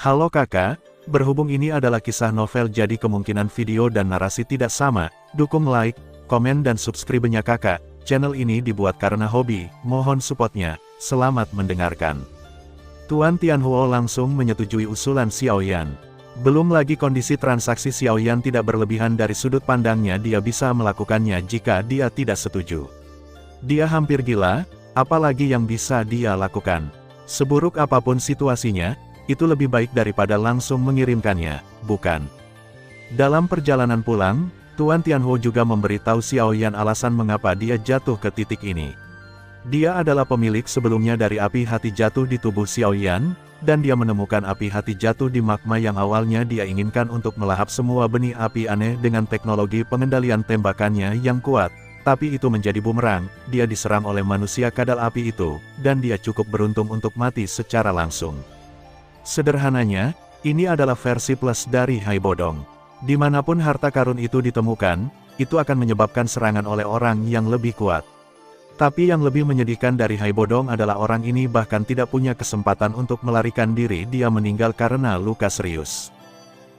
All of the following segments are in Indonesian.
Halo kakak, berhubung ini adalah kisah novel jadi kemungkinan video dan narasi tidak sama, dukung like, komen dan subscribe-nya kakak. Channel ini dibuat karena hobi, mohon supportnya. Selamat mendengarkan. Tuan Tianhuo langsung menyetujui usulan Xiaoyan. Belum lagi kondisi transaksi Xiaoyan tidak berlebihan dari sudut pandangnya, dia bisa melakukannya jika dia tidak setuju. Dia hampir gila, apalagi yang bisa dia lakukan. Seburuk apapun situasinya, itu lebih baik daripada langsung mengirimkannya, bukan? Dalam perjalanan pulang, Tuan Tianhuo juga memberitahu Xiaoyan alasan mengapa dia jatuh ke titik ini. Dia adalah pemilik sebelumnya dari api hati jatuh di tubuh Xiaoyan, dan dia menemukan api hati jatuh di magma yang awalnya dia inginkan untuk melahap semua benih api aneh dengan teknologi pengendalian tembakannya yang kuat. Tapi itu menjadi bumerang, dia diserang oleh manusia kadal api itu, dan dia cukup beruntung untuk mati secara langsung. Sederhananya, ini adalah versi plus dari Hai Bodong. Dimanapun harta karun itu ditemukan, itu akan menyebabkan serangan oleh orang yang lebih kuat. Tapi yang lebih menyedihkan dari Hai Bodong adalah orang ini bahkan tidak punya kesempatan untuk melarikan diri, dia meninggal karena luka serius.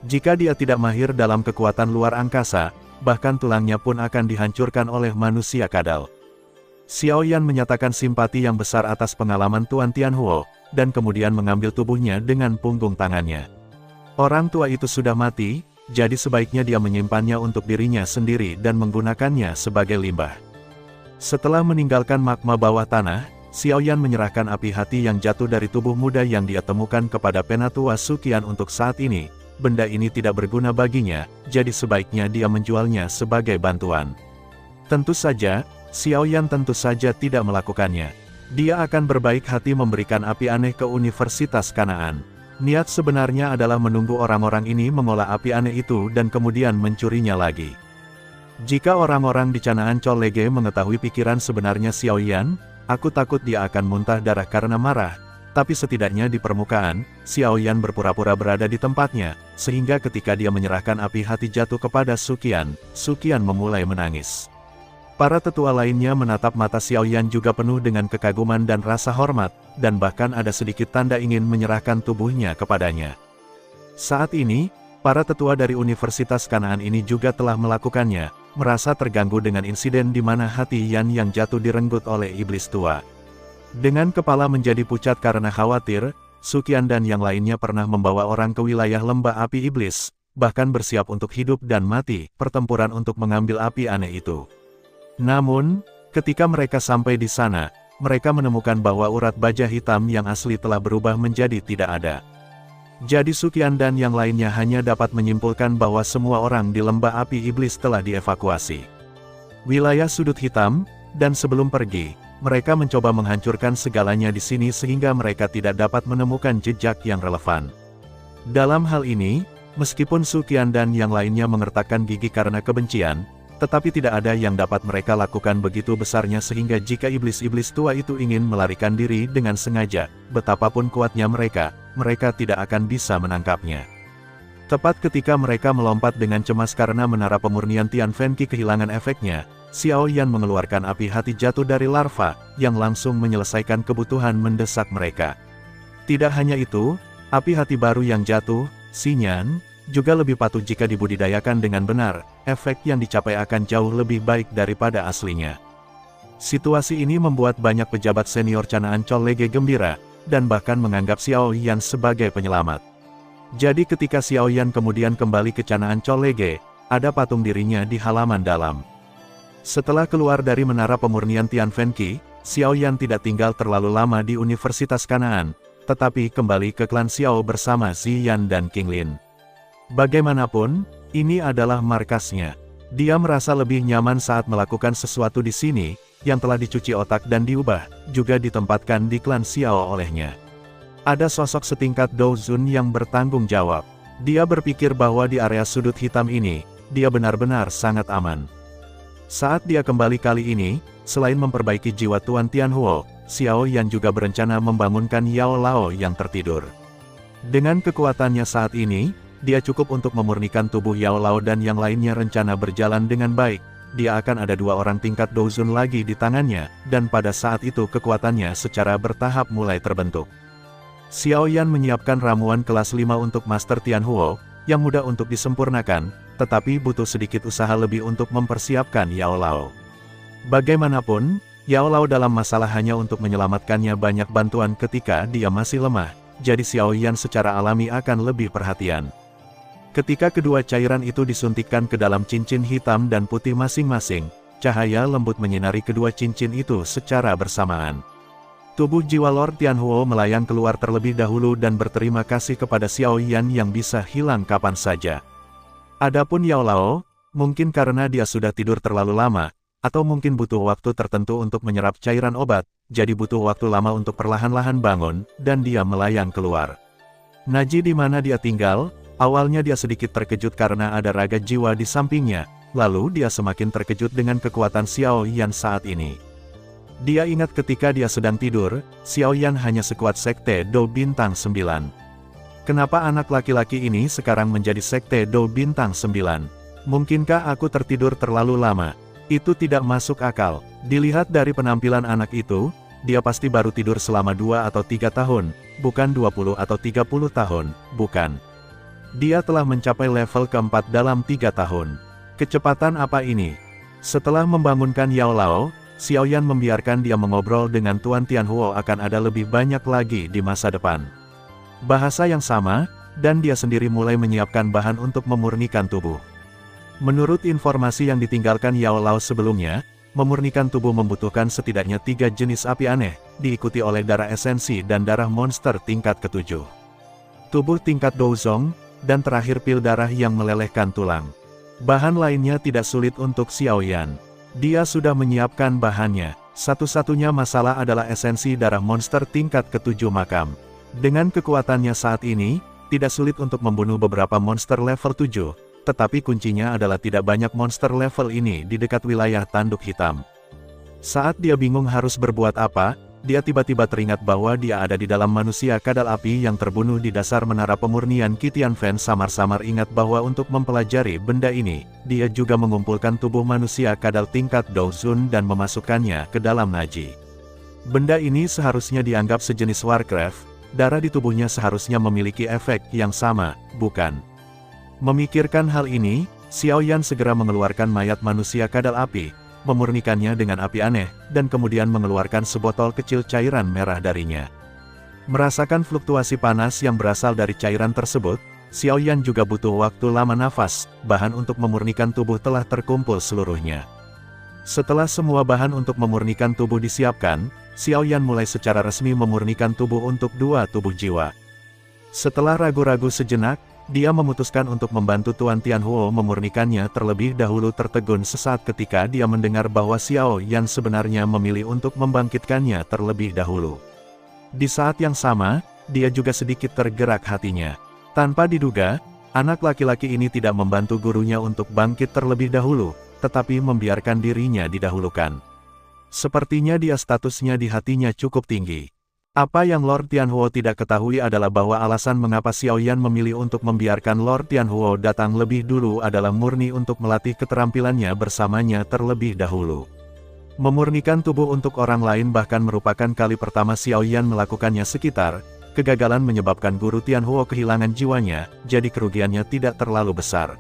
Jika dia tidak mahir dalam kekuatan luar angkasa, bahkan tulangnya pun akan dihancurkan oleh manusia kadal. Xiaoyan menyatakan simpati yang besar atas pengalaman Tuan Tianhuo, dan kemudian mengambil tubuhnya dengan punggung tangannya. Orang tua itu sudah mati, jadi sebaiknya dia menyimpannya untuk dirinya sendiri dan menggunakannya sebagai limbah. Setelah meninggalkan magma bawah tanah, Xiaoyan menyerahkan api hati yang jatuh dari tubuh muda yang dia temukan kepada Penatua Suqian untuk saat ini. Benda ini tidak berguna baginya, jadi sebaiknya dia menjualnya sebagai bantuan. Tentu saja, Xiaoyan tentu saja tidak melakukannya. Dia akan berbaik hati memberikan api aneh ke Universitas Kanaan. Niat sebenarnya adalah menunggu orang-orang ini mengolah api aneh itu dan kemudian mencurinya lagi. Jika orang-orang di Canaan Colege mengetahui pikiran sebenarnya Xiaoyan, aku takut dia akan muntah darah karena marah. Tapi setidaknya di permukaan, Xiaoyan berpura-pura berada di tempatnya, sehingga ketika dia menyerahkan api hati jatuh kepada Suqian, Suqian memulai menangis. Para tetua lainnya menatap mata Xiaoyan juga penuh dengan kekaguman dan rasa hormat, dan bahkan ada sedikit tanda ingin menyerahkan tubuhnya kepadanya. Saat ini, para tetua dari Universitas Kanaan ini juga telah melakukannya, merasa terganggu dengan insiden di mana hati Yan yang jatuh direnggut oleh iblis tua. Dengan kepala menjadi pucat karena khawatir, Suqian dan yang lainnya pernah membawa orang ke wilayah lembah api iblis, bahkan bersiap untuk hidup dan mati, pertempuran untuk mengambil api aneh itu. Namun, ketika mereka sampai di sana, mereka menemukan bahwa urat baja hitam yang asli telah berubah menjadi tidak ada. Jadi Suqian dan yang lainnya hanya dapat menyimpulkan bahwa semua orang di lembah api iblis telah dievakuasi. Wilayah sudut hitam, dan sebelum pergi, mereka mencoba menghancurkan segalanya di sini sehingga mereka tidak dapat menemukan jejak yang relevan. Dalam hal ini, meskipun Suqian dan yang lainnya mengertakkan gigi karena kebencian, tetapi tidak ada yang dapat mereka lakukan begitu besarnya sehingga jika iblis-iblis tua itu ingin melarikan diri dengan sengaja, betapapun kuatnya mereka tidak akan bisa menangkapnya. Tepat ketika mereka melompat dengan cemas karena menara pemurnian Tian Fenqi kehilangan efeknya, Xiaoyan mengeluarkan api hati jatuh dari larva, yang langsung menyelesaikan kebutuhan mendesak mereka. Tidak hanya itu, api hati baru yang jatuh, Xinyan, juga lebih patuh jika dibudidayakan dengan benar, efek yang dicapai akan jauh lebih baik daripada aslinya. Situasi ini membuat banyak pejabat senior Canaan Colege gembira, dan bahkan menganggap Xiaoyan sebagai penyelamat. Jadi ketika Xiaoyan kemudian kembali ke Canaan Colege, ada patung dirinya di halaman dalam. Setelah keluar dari menara pemurnian Tian Fenqi, Xiaoyan tidak tinggal terlalu lama di Universitas Kanaan, tetapi kembali ke klan Xiao bersama Ziyan dan Qinglin. Bagaimanapun, ini adalah markasnya. Dia merasa lebih nyaman saat melakukan sesuatu di sini, yang telah dicuci otak dan diubah, juga ditempatkan di klan Xiao olehnya. Ada sosok setingkat Dou Zun yang bertanggung jawab. Dia berpikir bahwa di area sudut hitam ini, dia benar-benar sangat aman. Saat dia kembali kali ini, selain memperbaiki jiwa Tuan Tianhuo, Xiaoyan juga berencana membangunkan Yao Lao yang tertidur. Dengan kekuatannya saat ini, dia cukup untuk memurnikan tubuh Yao Lao dan yang lainnya rencana berjalan dengan baik. Dia akan ada 2 orang tingkat Dou Zun lagi di tangannya, dan pada saat itu kekuatannya secara bertahap mulai terbentuk. Xiao Yan menyiapkan ramuan kelas 5 untuk Master Tianhuo, yang mudah untuk disempurnakan, tetapi butuh sedikit usaha lebih untuk mempersiapkan Yao Lao. Bagaimanapun, Yao Lao dalam masalah hanya untuk menyelamatkannya banyak bantuan ketika dia masih lemah, jadi Xiao Yan secara alami akan lebih perhatian. Ketika kedua cairan itu disuntikkan ke dalam cincin hitam dan putih masing-masing, cahaya lembut menyinari kedua cincin itu secara bersamaan. Tubuh jiwa Lord Tianhuo melayang keluar terlebih dahulu dan berterima kasih kepada Xiao Yan yang bisa hilang kapan saja. Adapun Yao Lao, mungkin karena dia sudah tidur terlalu lama, atau mungkin butuh waktu tertentu untuk menyerap cairan obat, jadi butuh waktu lama untuk perlahan-lahan bangun, dan dia melayang keluar. Naji di mana dia tinggal, awalnya dia sedikit terkejut karena ada raga jiwa di sampingnya, lalu dia semakin terkejut dengan kekuatan Xiao Yan saat ini. Dia ingat ketika dia sedang tidur, Xiao Yan hanya sekuat Sekte Do Bintang 9. Kenapa anak laki-laki ini sekarang menjadi Sekte Do Bintang 9? Mungkinkah aku tertidur terlalu lama? Itu tidak masuk akal. Dilihat dari penampilan anak itu, dia pasti baru tidur selama 2 atau 3 tahun, bukan 20 atau 30 tahun, bukan. Dia telah mencapai level keempat dalam 3 tahun. Kecepatan apa ini? Setelah membangunkan Yao Lao, Xiao Yan membiarkan dia mengobrol dengan Tuan Tianhuo akan ada lebih banyak lagi di masa depan. Bahasa yang sama, dan dia sendiri mulai menyiapkan bahan untuk memurnikan tubuh. Menurut informasi yang ditinggalkan Yao Lao sebelumnya, memurnikan tubuh membutuhkan setidaknya 3 jenis api aneh, diikuti oleh darah esensi dan darah monster tingkat ke-7. Tubuh tingkat Douzong, dan terakhir pil darah yang melelehkan tulang. Bahan lainnya tidak sulit untuk Xiao Yan. Dia sudah menyiapkan bahannya. Satu-satunya masalah adalah esensi darah monster tingkat ke-7 makam. Dengan kekuatannya saat ini, tidak sulit untuk membunuh beberapa monster level 7, tetapi kuncinya adalah tidak banyak monster level ini di dekat wilayah tanduk hitam. Saat dia bingung harus berbuat apa, dia tiba-tiba teringat bahwa dia ada di dalam manusia kadal api yang terbunuh di dasar menara pemurnian Qitian Fen. Samar-samar ingat bahwa untuk mempelajari benda ini, dia juga mengumpulkan tubuh manusia kadal tingkat Douzun dan memasukkannya ke dalam Naji. Benda ini seharusnya dianggap sejenis Warcraft, darah di tubuhnya seharusnya memiliki efek yang sama, bukan? Memikirkan hal ini, Xiao Yan segera mengeluarkan mayat manusia kadal api, memurnikannya dengan api aneh, dan kemudian mengeluarkan sebotol kecil cairan merah darinya. Merasakan fluktuasi panas yang berasal dari cairan tersebut, Xiao Yan juga butuh waktu lama nafas, bahan untuk memurnikan tubuh telah terkumpul seluruhnya. Setelah semua bahan untuk memurnikan tubuh disiapkan, Xiao Yan mulai secara resmi memurnikan tubuh untuk 2 tubuh jiwa. Setelah ragu-ragu sejenak, dia memutuskan untuk membantu Tuan Tianhuo memurnikannya terlebih dahulu. Tertegun sesaat ketika dia mendengar bahwa Xiao Yan sebenarnya memilih untuk membangkitkannya terlebih dahulu. Di saat yang sama, dia juga sedikit tergerak hatinya. Tanpa diduga, anak laki-laki ini tidak membantu gurunya untuk bangkit terlebih dahulu, tetapi membiarkan dirinya didahulukan. Sepertinya dia statusnya di hatinya cukup tinggi. Apa yang Lord Tianhuo tidak ketahui adalah bahwa alasan mengapa Xiao Yan memilih untuk membiarkan Lord Tianhuo datang lebih dulu adalah murni untuk melatih keterampilannya bersamanya terlebih dahulu. Memurnikan tubuh untuk orang lain bahkan merupakan kali pertama Xiao Yan melakukannya. Kegagalan menyebabkan guru Tianhuo kehilangan jiwanya, jadi kerugiannya tidak terlalu besar.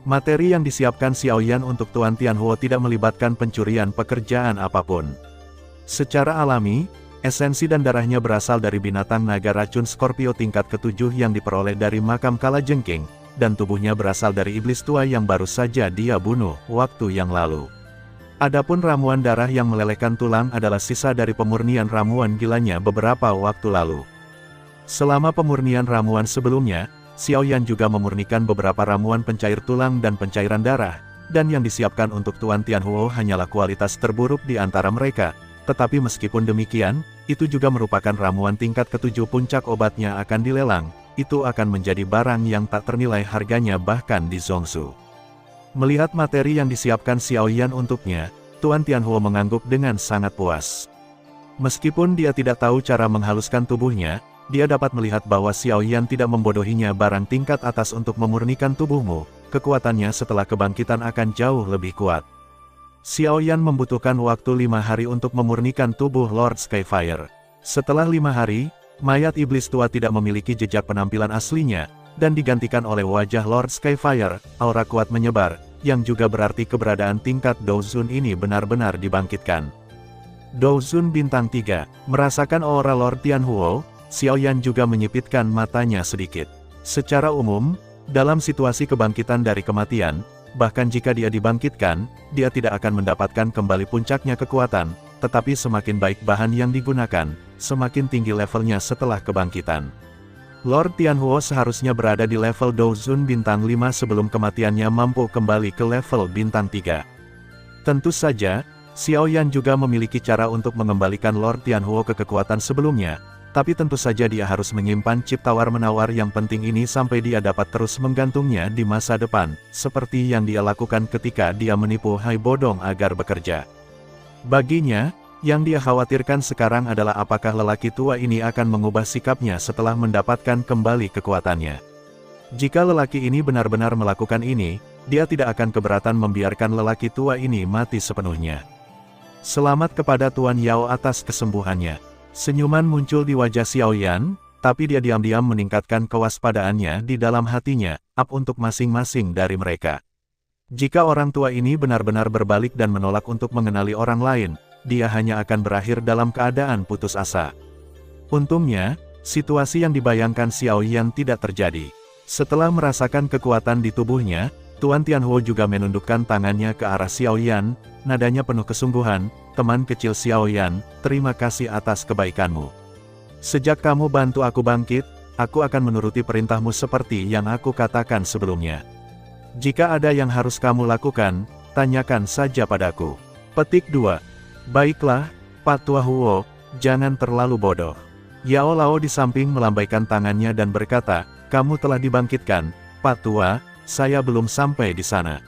Materi yang disiapkan Xiao Yan untuk Tuan Tianhuo tidak melibatkan pencurian pekerjaan apapun. Secara alami, esensi dan darahnya berasal dari binatang naga racun Scorpio tingkat ke-7 yang diperoleh dari makam Kalajengking, dan tubuhnya berasal dari iblis tua yang baru saja dia bunuh waktu yang lalu. Adapun ramuan darah yang melelehkan tulang adalah sisa dari pemurnian ramuan gilanya beberapa waktu lalu. Selama pemurnian ramuan sebelumnya, Xiao Yan juga memurnikan beberapa ramuan pencair tulang dan pencairan darah, dan yang disiapkan untuk Tuan Tianhuo hanyalah kualitas terburuk di antara mereka. Tetapi meskipun demikian, itu juga merupakan ramuan tingkat ke-7. Puncak obatnya akan dilelang, itu akan menjadi barang yang tak ternilai harganya bahkan di Zhongshu. Melihat materi yang disiapkan Xiao Yan untuknya, Tuan Tianhuo mengangguk dengan sangat puas. Meskipun dia tidak tahu cara menghaluskan tubuhnya, dia dapat melihat bahwa Xiao Yan tidak membodohinya. Barang tingkat atas untuk memurnikan tubuhmu, kekuatannya setelah kebangkitan akan jauh lebih kuat. Xiao Yan membutuhkan waktu 5 hari untuk memurnikan tubuh Lord Skyfire. Setelah 5 hari, Mayat iblis tua tidak memiliki jejak penampilan aslinya, dan digantikan oleh wajah Lord Skyfire. Aura kuat menyebar, yang juga berarti keberadaan tingkat Douzun ini benar-benar dibangkitkan. Douzun bintang 3, merasakan aura Lord Tianhuo, Xiaoyan juga menyipitkan matanya sedikit. Secara umum, dalam situasi kebangkitan dari kematian, bahkan jika dia dibangkitkan, dia tidak akan mendapatkan kembali puncaknya kekuatan, tetapi semakin baik bahan yang digunakan, semakin tinggi levelnya setelah kebangkitan. Lord Tianhuo seharusnya berada di level Douzun bintang 5 sebelum kematiannya mampu kembali ke level bintang 3. Tentu saja, Xiaoyan juga memiliki cara untuk mengembalikan Lord Tianhuo ke kekuatan sebelumnya, tapi tentu saja dia harus menyimpan chip tawar-menawar yang penting ini sampai dia dapat terus menggantungnya di masa depan, seperti yang dia lakukan ketika dia menipu Hai Bodong agar bekerja. Baginya, yang dia khawatirkan sekarang adalah apakah lelaki tua ini akan mengubah sikapnya setelah mendapatkan kembali kekuatannya. Jika lelaki ini benar-benar melakukan ini, dia tidak akan keberatan membiarkan lelaki tua ini mati sepenuhnya. Selamat kepada Tuan Yao atas kesembuhannya. Senyuman muncul di wajah Xiaoyan, tapi dia diam-diam meningkatkan kewaspadaannya di dalam hatinya, untuk masing-masing dari mereka. Jika orang tua ini benar-benar berbalik dan menolak untuk mengenali orang lain, dia hanya akan berakhir dalam keadaan putus asa. Untungnya, situasi yang dibayangkan Xiaoyan tidak terjadi. Setelah merasakan kekuatan di tubuhnya, Tuan Tianhuo juga menundukkan tangannya ke arah Xiaoyan, nadanya penuh kesungguhan, "Teman kecil Xiaoyan, terima kasih atas kebaikanmu. Sejak kamu bantu aku bangkit, aku akan menuruti perintahmu seperti yang aku katakan sebelumnya. Jika ada yang harus kamu lakukan, tanyakan saja padaku." Petik 2. Baiklah, Pak Tua Huo, jangan terlalu bodoh. Yao Lao di samping melambaikan tangannya dan berkata, "Kamu telah dibangkitkan, Pak Tua, saya belum sampai di sana.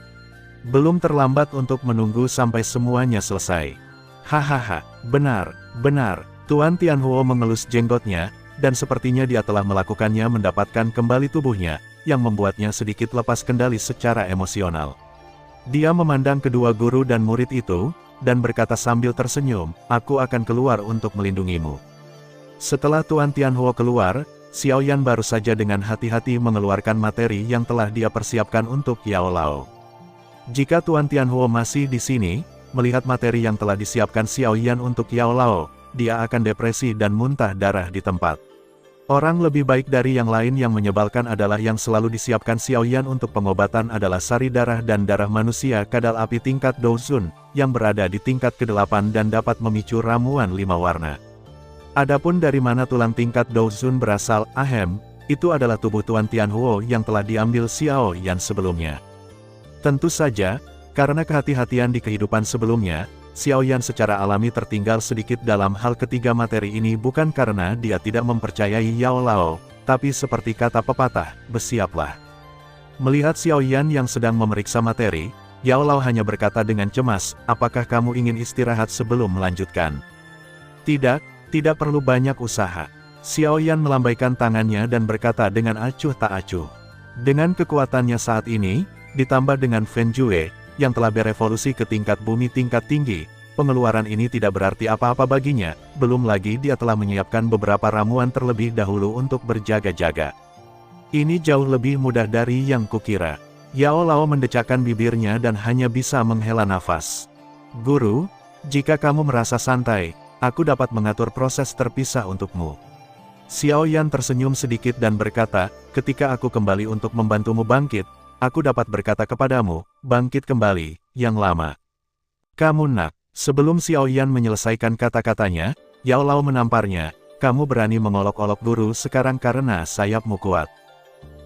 Belum terlambat untuk menunggu sampai semuanya selesai." Hahaha, benar, benar. Tuan Tianhuo mengelus jenggotnya, dan sepertinya dia telah melakukannya mendapatkan kembali tubuhnya, yang membuatnya sedikit lepas kendali secara emosional. Dia memandang kedua guru dan murid itu, dan berkata sambil tersenyum, "Aku akan keluar untuk melindungimu." Setelah Tuan Tianhuo keluar, Xiaoyan baru saja dengan hati-hati mengeluarkan materi yang telah dia persiapkan untuk Yao Lao. Jika Tuan Tianhuo masih di sini, melihat materi yang telah disiapkan Xiaoyan untuk Yao Lao, dia akan depresi dan muntah darah di tempat. Orang lebih baik dari yang lain yang menyebalkan adalah yang selalu disiapkan Xiaoyan untuk pengobatan adalah sari darah dan darah manusia kadal api tingkat Douzun, yang berada di tingkat ke-8 dan dapat memicu ramuan 5 warna. Adapun dari mana tulang tingkat Douzun berasal, itu adalah tubuh Tuan Tianhuo yang telah diambil Xiaoyan sebelumnya. Tentu saja, karena kehati-hatian di kehidupan sebelumnya, Xiaoyan secara alami tertinggal sedikit dalam hal ketiga materi ini bukan karena dia tidak mempercayai Yao Lao, tapi seperti kata pepatah, bersiaplah. Melihat Xiaoyan yang sedang memeriksa materi, Yao Lao hanya berkata dengan cemas, "Apakah kamu ingin istirahat sebelum melanjutkan?" "Tidak, tidak perlu banyak usaha." Xiaoyan melambaikan tangannya dan berkata dengan acuh tak acuh. Dengan kekuatannya saat ini, ditambah dengan Fen Jue, yang telah berevolusi ke tingkat bumi tingkat tinggi, pengeluaran ini tidak berarti apa-apa baginya, belum lagi dia telah menyiapkan beberapa ramuan terlebih dahulu untuk berjaga-jaga. Ini jauh lebih mudah dari yang kukira. Yao Lao mendecakkan bibirnya dan hanya bisa menghela nafas. "Guru, jika kamu merasa santai, aku dapat mengatur proses terpisah untukmu." Xiaoyan tersenyum sedikit dan berkata, "Ketika aku kembali untuk membantumu bangkit, aku dapat berkata kepadamu, bangkit kembali, yang lama." "Kamu nak." Sebelum Xiaoyan menyelesaikan kata-katanya, Yao Lao menamparnya, "Kamu berani mengolok-olok guru sekarang karena sayapmu kuat."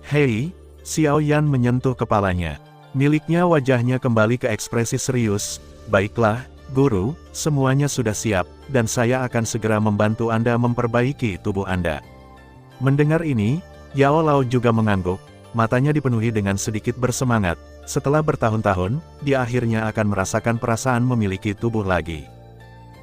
"Hei," Xiaoyan menyentuh kepalanya. Miliknya wajahnya kembali ke ekspresi serius, "Baiklah, Guru, semuanya sudah siap, dan saya akan segera membantu Anda memperbaiki tubuh Anda." Mendengar ini, Yao Lao juga mengangguk. Matanya dipenuhi dengan sedikit bersemangat. Setelah bertahun-tahun, dia akhirnya akan merasakan perasaan memiliki tubuh lagi.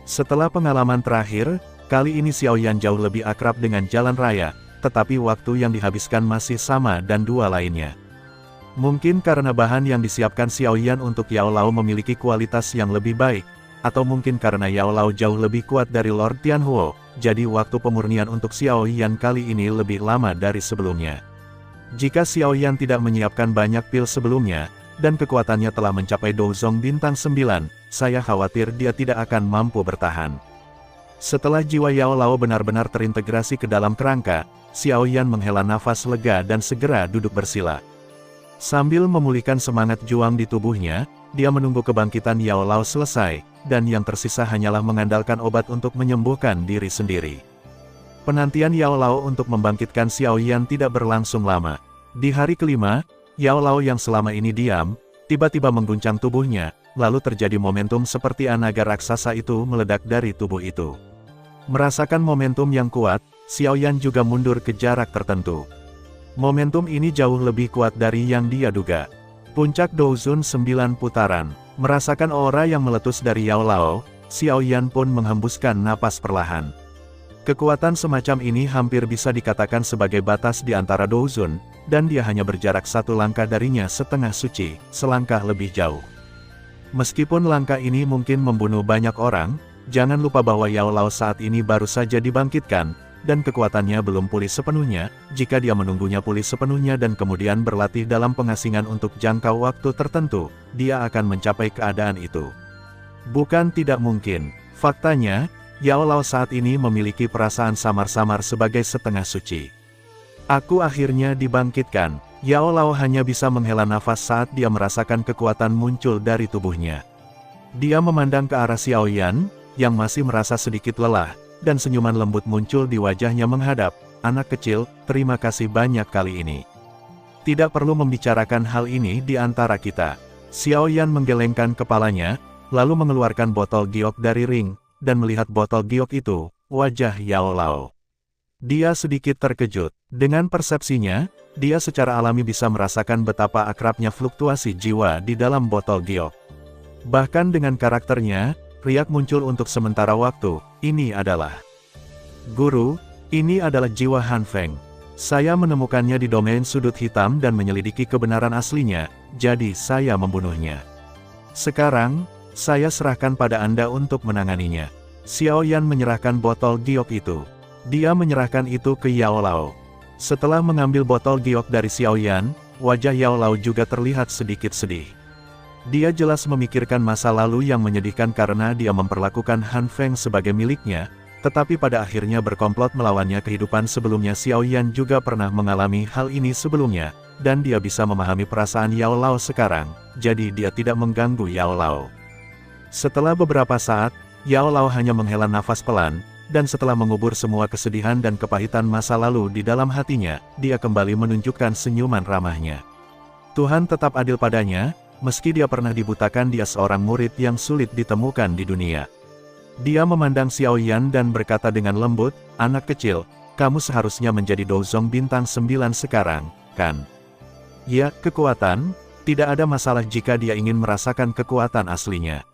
Setelah pengalaman terakhir, kali ini Xiaoyan jauh lebih akrab dengan jalan raya, tetapi waktu yang dihabiskan masih sama dan dua lainnya. Mungkin karena bahan yang disiapkan Xiaoyan untuk Yao Lao memiliki kualitas yang lebih baik, atau mungkin karena Yao Lao jauh lebih kuat dari Lord Tianhuo, jadi waktu pemurnian untuk Xiao Yan kali ini lebih lama dari sebelumnya. Jika Xiao Yan tidak menyiapkan banyak pil sebelumnya, dan kekuatannya telah mencapai Douzong bintang 9, saya khawatir dia tidak akan mampu bertahan. Setelah jiwa Yao Lao benar-benar terintegrasi ke dalam kerangka, Xiao Yan menghela nafas lega dan segera duduk bersila. Sambil memulihkan semangat juang di tubuhnya, dia menunggu kebangkitan Yao Lao selesai, dan yang tersisa hanyalah mengandalkan obat untuk menyembuhkan diri sendiri. Penantian Yao Lao untuk membangkitkan Xiao Yan tidak berlangsung lama. Di hari kelima, Yao Lao yang selama ini diam, tiba-tiba mengguncang tubuhnya, lalu terjadi momentum seperti naga raksasa itu meledak dari tubuh itu. Merasakan momentum yang kuat, Xiao Yan juga mundur ke jarak tertentu. Momentum ini jauh lebih kuat dari yang dia duga. Puncak Douzun 9 putaran. Merasakan aura yang meletus dari Yao Lao, Xiao Yan pun menghembuskan napas perlahan. Kekuatan semacam ini hampir bisa dikatakan sebagai batas di antara Douzun, dan dia hanya berjarak satu langkah darinya setengah suci, selangkah lebih jauh. Meskipun langkah ini mungkin membunuh banyak orang, jangan lupa bahwa Yao Lao saat ini baru saja dibangkitkan, dan kekuatannya belum pulih sepenuhnya. Jika dia menunggunya pulih sepenuhnya dan kemudian berlatih dalam pengasingan untuk jangka waktu tertentu, dia akan mencapai keadaan itu. Bukan tidak mungkin. Faktanya, Yao Lao saat ini memiliki perasaan samar-samar sebagai setengah suci. Aku akhirnya dibangkitkan. Yao Lao hanya bisa menghela nafas saat dia merasakan kekuatan muncul dari tubuhnya. Dia memandang ke arah Xiao Yan, yang masih merasa sedikit lelah, dan senyuman lembut muncul di wajahnya menghadap, "Anak kecil, terima kasih banyak kali ini. Tidak perlu membicarakan hal ini di antara kita." Xiao Yan menggelengkan kepalanya, lalu mengeluarkan botol giok dari ring, dan melihat botol giok itu, wajah Yao Lao. Dia sedikit terkejut. Dengan persepsinya, dia secara alami bisa merasakan betapa akrabnya fluktuasi jiwa di dalam botol giok. Bahkan dengan karakternya, riak muncul untuk sementara waktu. Ini adalah Guru, ini adalah jiwa Han Feng. Saya menemukannya di domain sudut hitam dan menyelidiki kebenaran aslinya, jadi saya membunuhnya. Sekarang, saya serahkan pada Anda untuk menanganinya. Xiao Yan menyerahkan botol giok itu. Dia menyerahkan itu ke Yao Lao. Setelah mengambil botol giok dari Xiao Yan, wajah Yao Lao juga terlihat sedikit sedih. Dia jelas memikirkan masa lalu yang menyedihkan karena dia memperlakukan Han Feng sebagai miliknya, tetapi pada akhirnya berkomplot melawannya. Kehidupan sebelumnya Xiao Yan juga pernah mengalami hal ini sebelumnya, dan dia bisa memahami perasaan Yao Lao sekarang, jadi dia tidak mengganggu Yao Lao. Setelah beberapa saat, Yao Lao hanya menghela nafas pelan, dan setelah mengubur semua kesedihan dan kepahitan masa lalu di dalam hatinya, dia kembali menunjukkan senyuman ramahnya. Tuhan tetap adil padanya. Meski dia pernah dibutakan, dia seorang murid yang sulit ditemukan di dunia. Dia memandang Xiao Yan dan berkata dengan lembut, "Anak kecil, kamu seharusnya menjadi Douzong bintang 9 sekarang, kan?" Ya, kekuatan, tidak ada masalah jika dia ingin merasakan kekuatan aslinya.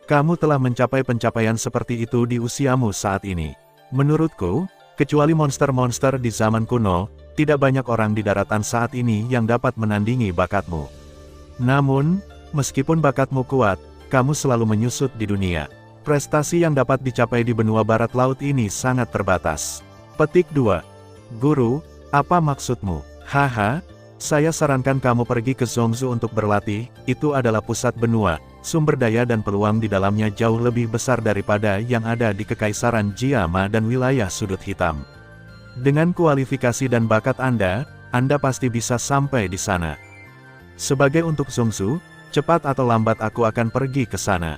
Kamu telah mencapai pencapaian seperti itu di usiamu saat ini. Menurutku, kecuali monster-monster di zaman kuno, tidak banyak orang di daratan saat ini yang dapat menandingi bakatmu. Namun, meskipun bakatmu kuat, kamu selalu menyusut di dunia. Prestasi yang dapat dicapai di benua barat laut ini sangat terbatas. Petik 2. Guru, apa maksudmu? Haha, saya sarankan kamu pergi ke Zhongzhou untuk berlatih. Itu adalah pusat benua, sumber daya dan peluang di dalamnya jauh lebih besar daripada yang ada di Kekaisaran Jiama dan wilayah sudut hitam. Dengan kualifikasi dan bakat Anda pasti bisa sampai di sana. Sebagai untuk Zhongzhou, cepat atau lambat aku akan pergi ke sana.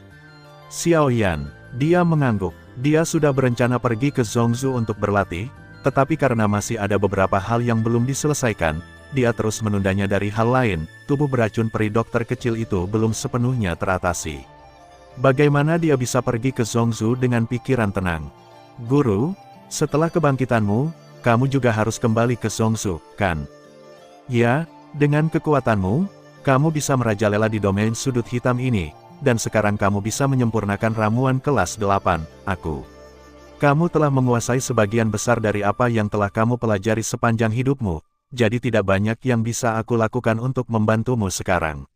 Xiao Yan, dia mengangguk. Dia sudah berencana pergi ke Zhongzhou untuk berlatih, tetapi karena masih ada beberapa hal yang belum diselesaikan, dia terus menundanya. Dari hal lain, tubuh beracun peri dokter kecil itu belum sepenuhnya teratasi. Bagaimana dia bisa pergi ke Zhongzhou dengan pikiran tenang? Guru, setelah kebangkitanmu, kamu juga harus kembali ke Zhongzhou, kan? Ya. Dengan kekuatanmu, kamu bisa merajalela di domain sudut hitam ini, dan sekarang kamu bisa menyempurnakan ramuan kelas 8, aku. Kamu telah menguasai sebagian besar dari apa yang telah kamu pelajari sepanjang hidupmu, jadi tidak banyak yang bisa aku lakukan untuk membantumu sekarang.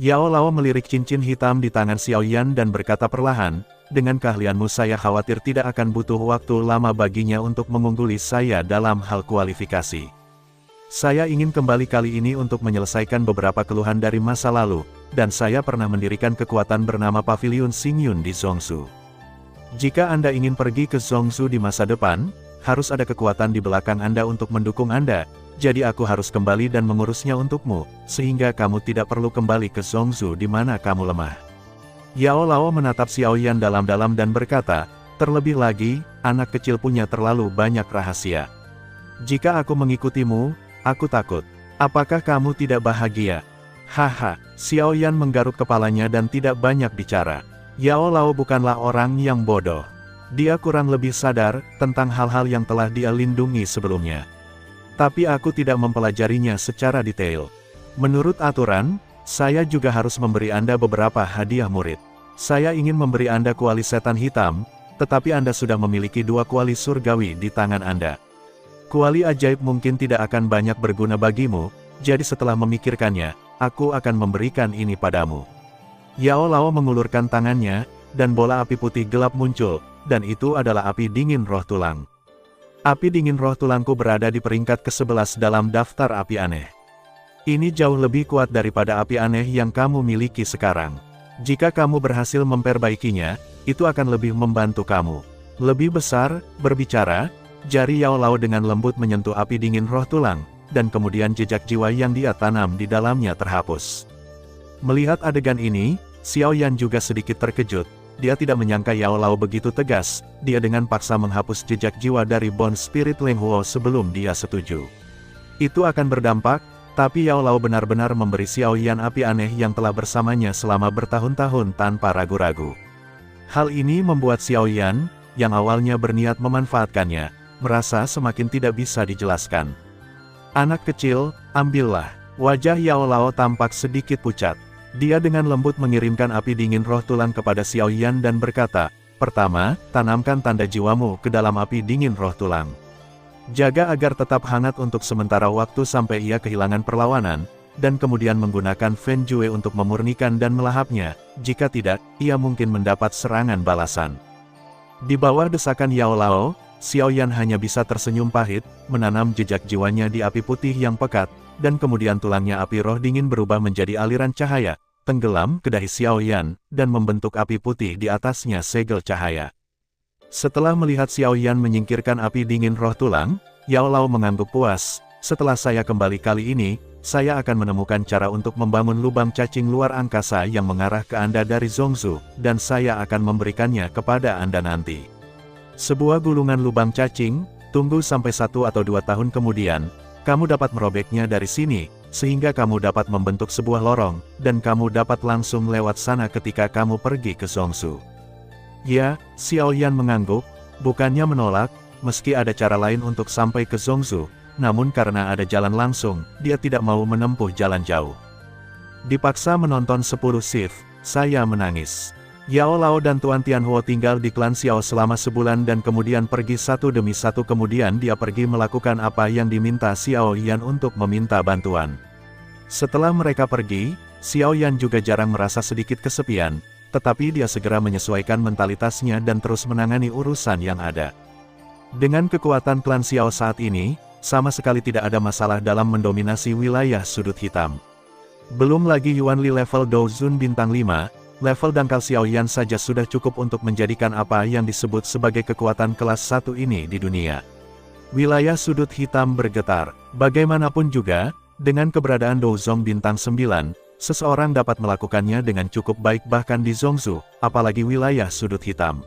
Yao Lao melirik cincin hitam di tangan Xiao Yan dan berkata perlahan, dengan keahlianmu saya khawatir tidak akan butuh waktu lama baginya untuk mengungguli saya dalam hal kualifikasi. Saya ingin kembali kali ini untuk menyelesaikan beberapa keluhan dari masa lalu, dan saya pernah mendirikan kekuatan bernama Pavilion Xingyun di Zhongzhou. Jika Anda ingin pergi ke Zhongzhou di masa depan, harus ada kekuatan di belakang Anda untuk mendukung Anda. Jadi aku harus kembali dan mengurusnya untukmu, sehingga kamu tidak perlu kembali ke Zhongzhou di mana kamu lemah. Yao Lao menatap Xiao Yan dalam-dalam dan berkata, terlebih lagi, anak kecil punya terlalu banyak rahasia. Jika aku mengikutimu, aku takut. Apakah kamu tidak bahagia? Haha, Xiao Yan menggaruk kepalanya dan tidak banyak bicara. Yao Lao bukanlah orang yang bodoh. Dia kurang lebih sadar tentang hal-hal yang telah dia lindungi sebelumnya. Tapi aku tidak mempelajarinya secara detail. Menurut aturan, saya juga harus memberi Anda beberapa hadiah murid. Saya ingin memberi Anda kuali setan hitam, tetapi Anda sudah memiliki 2 kuali surgawi di tangan Anda. Kuali ajaib mungkin tidak akan banyak berguna bagimu, jadi setelah memikirkannya, aku akan memberikan ini padamu. Yao Lao mengulurkan tangannya, dan bola api putih gelap muncul, dan itu adalah api dingin roh tulang. Api dingin roh tulangku berada di peringkat ke-11 dalam daftar api aneh. Ini jauh lebih kuat daripada api aneh yang kamu miliki sekarang. Jika kamu berhasil memperbaikinya, itu akan lebih membantu kamu. Lebih besar, berbicara, jari Yao Lao dengan lembut menyentuh api dingin roh tulang, dan kemudian jejak jiwa yang dia tanam di dalamnya terhapus. Melihat adegan ini, Xiao Yan juga sedikit terkejut. Dia tidak menyangka Yao Lao begitu tegas, dia dengan paksa menghapus jejak jiwa dari Bond Spirit Leng Huo sebelum dia setuju. Itu akan berdampak, tapi Yao Lao benar-benar memberi Xiao Yan api aneh yang telah bersamanya selama bertahun-tahun tanpa ragu-ragu. Hal ini membuat Xiao Yan, yang awalnya berniat memanfaatkannya, merasa semakin tidak bisa dijelaskan. Anak kecil, ambillah. Wajah Yao Lao tampak sedikit pucat. Dia dengan lembut mengirimkan api dingin roh tulang kepada Xiao Yan dan berkata, pertama, tanamkan tanda jiwamu ke dalam api dingin roh tulang. Jaga agar tetap hangat untuk sementara waktu sampai ia kehilangan perlawanan, dan kemudian menggunakan Fen Jue untuk memurnikan dan melahapnya, jika tidak, ia mungkin mendapat serangan balasan. Di bawah desakan Yao Lao, Xiao Yan hanya bisa tersenyum pahit, menanam jejak jiwanya di api putih yang pekat, dan kemudian tulangnya api roh dingin berubah menjadi aliran cahaya, tenggelam ke dahi Xiao Yan, dan membentuk api putih di atasnya segel cahaya. Setelah melihat Xiao Yan menyingkirkan api dingin roh tulang, Yao Lao mengangguk puas, setelah saya kembali kali ini, saya akan menemukan cara untuk membangun lubang cacing luar angkasa yang mengarah ke Anda dari Zhongzhou, dan saya akan memberikannya kepada Anda nanti. Sebuah gulungan lubang cacing, tunggu sampai 1 atau 2 tahun kemudian, kamu dapat merobeknya dari sini, sehingga kamu dapat membentuk sebuah lorong, dan kamu dapat langsung lewat sana ketika kamu pergi ke Zhongzhou. Ya, Xiao Yan mengangguk, bukannya menolak, meski ada cara lain untuk sampai ke Zhongzhou, namun karena ada jalan langsung, dia tidak mau menempuh jalan jauh. Dipaksa menonton 10 shift, saya menangis. Yao Lao dan Tuan Tianhuo tinggal di klan Xiao selama sebulan dan kemudian pergi satu demi satu, kemudian dia pergi melakukan apa yang diminta Xiao Yan untuk meminta bantuan. Setelah mereka pergi, Xiao Yan juga jarang merasa sedikit kesepian, tetapi dia segera menyesuaikan mentalitasnya dan terus menangani urusan yang ada. Dengan kekuatan klan Xiao saat ini, sama sekali tidak ada masalah dalam mendominasi wilayah sudut hitam. Belum lagi Yuan Li level Douzun bintang 5, level dangkal Xiao Yan saja sudah cukup untuk menjadikan apa yang disebut sebagai kekuatan kelas 1 ini di dunia. Wilayah sudut hitam bergetar. Bagaimanapun juga, dengan keberadaan Douzong bintang 9, seseorang dapat melakukannya dengan cukup baik bahkan di Zhongzhou, apalagi wilayah sudut hitam.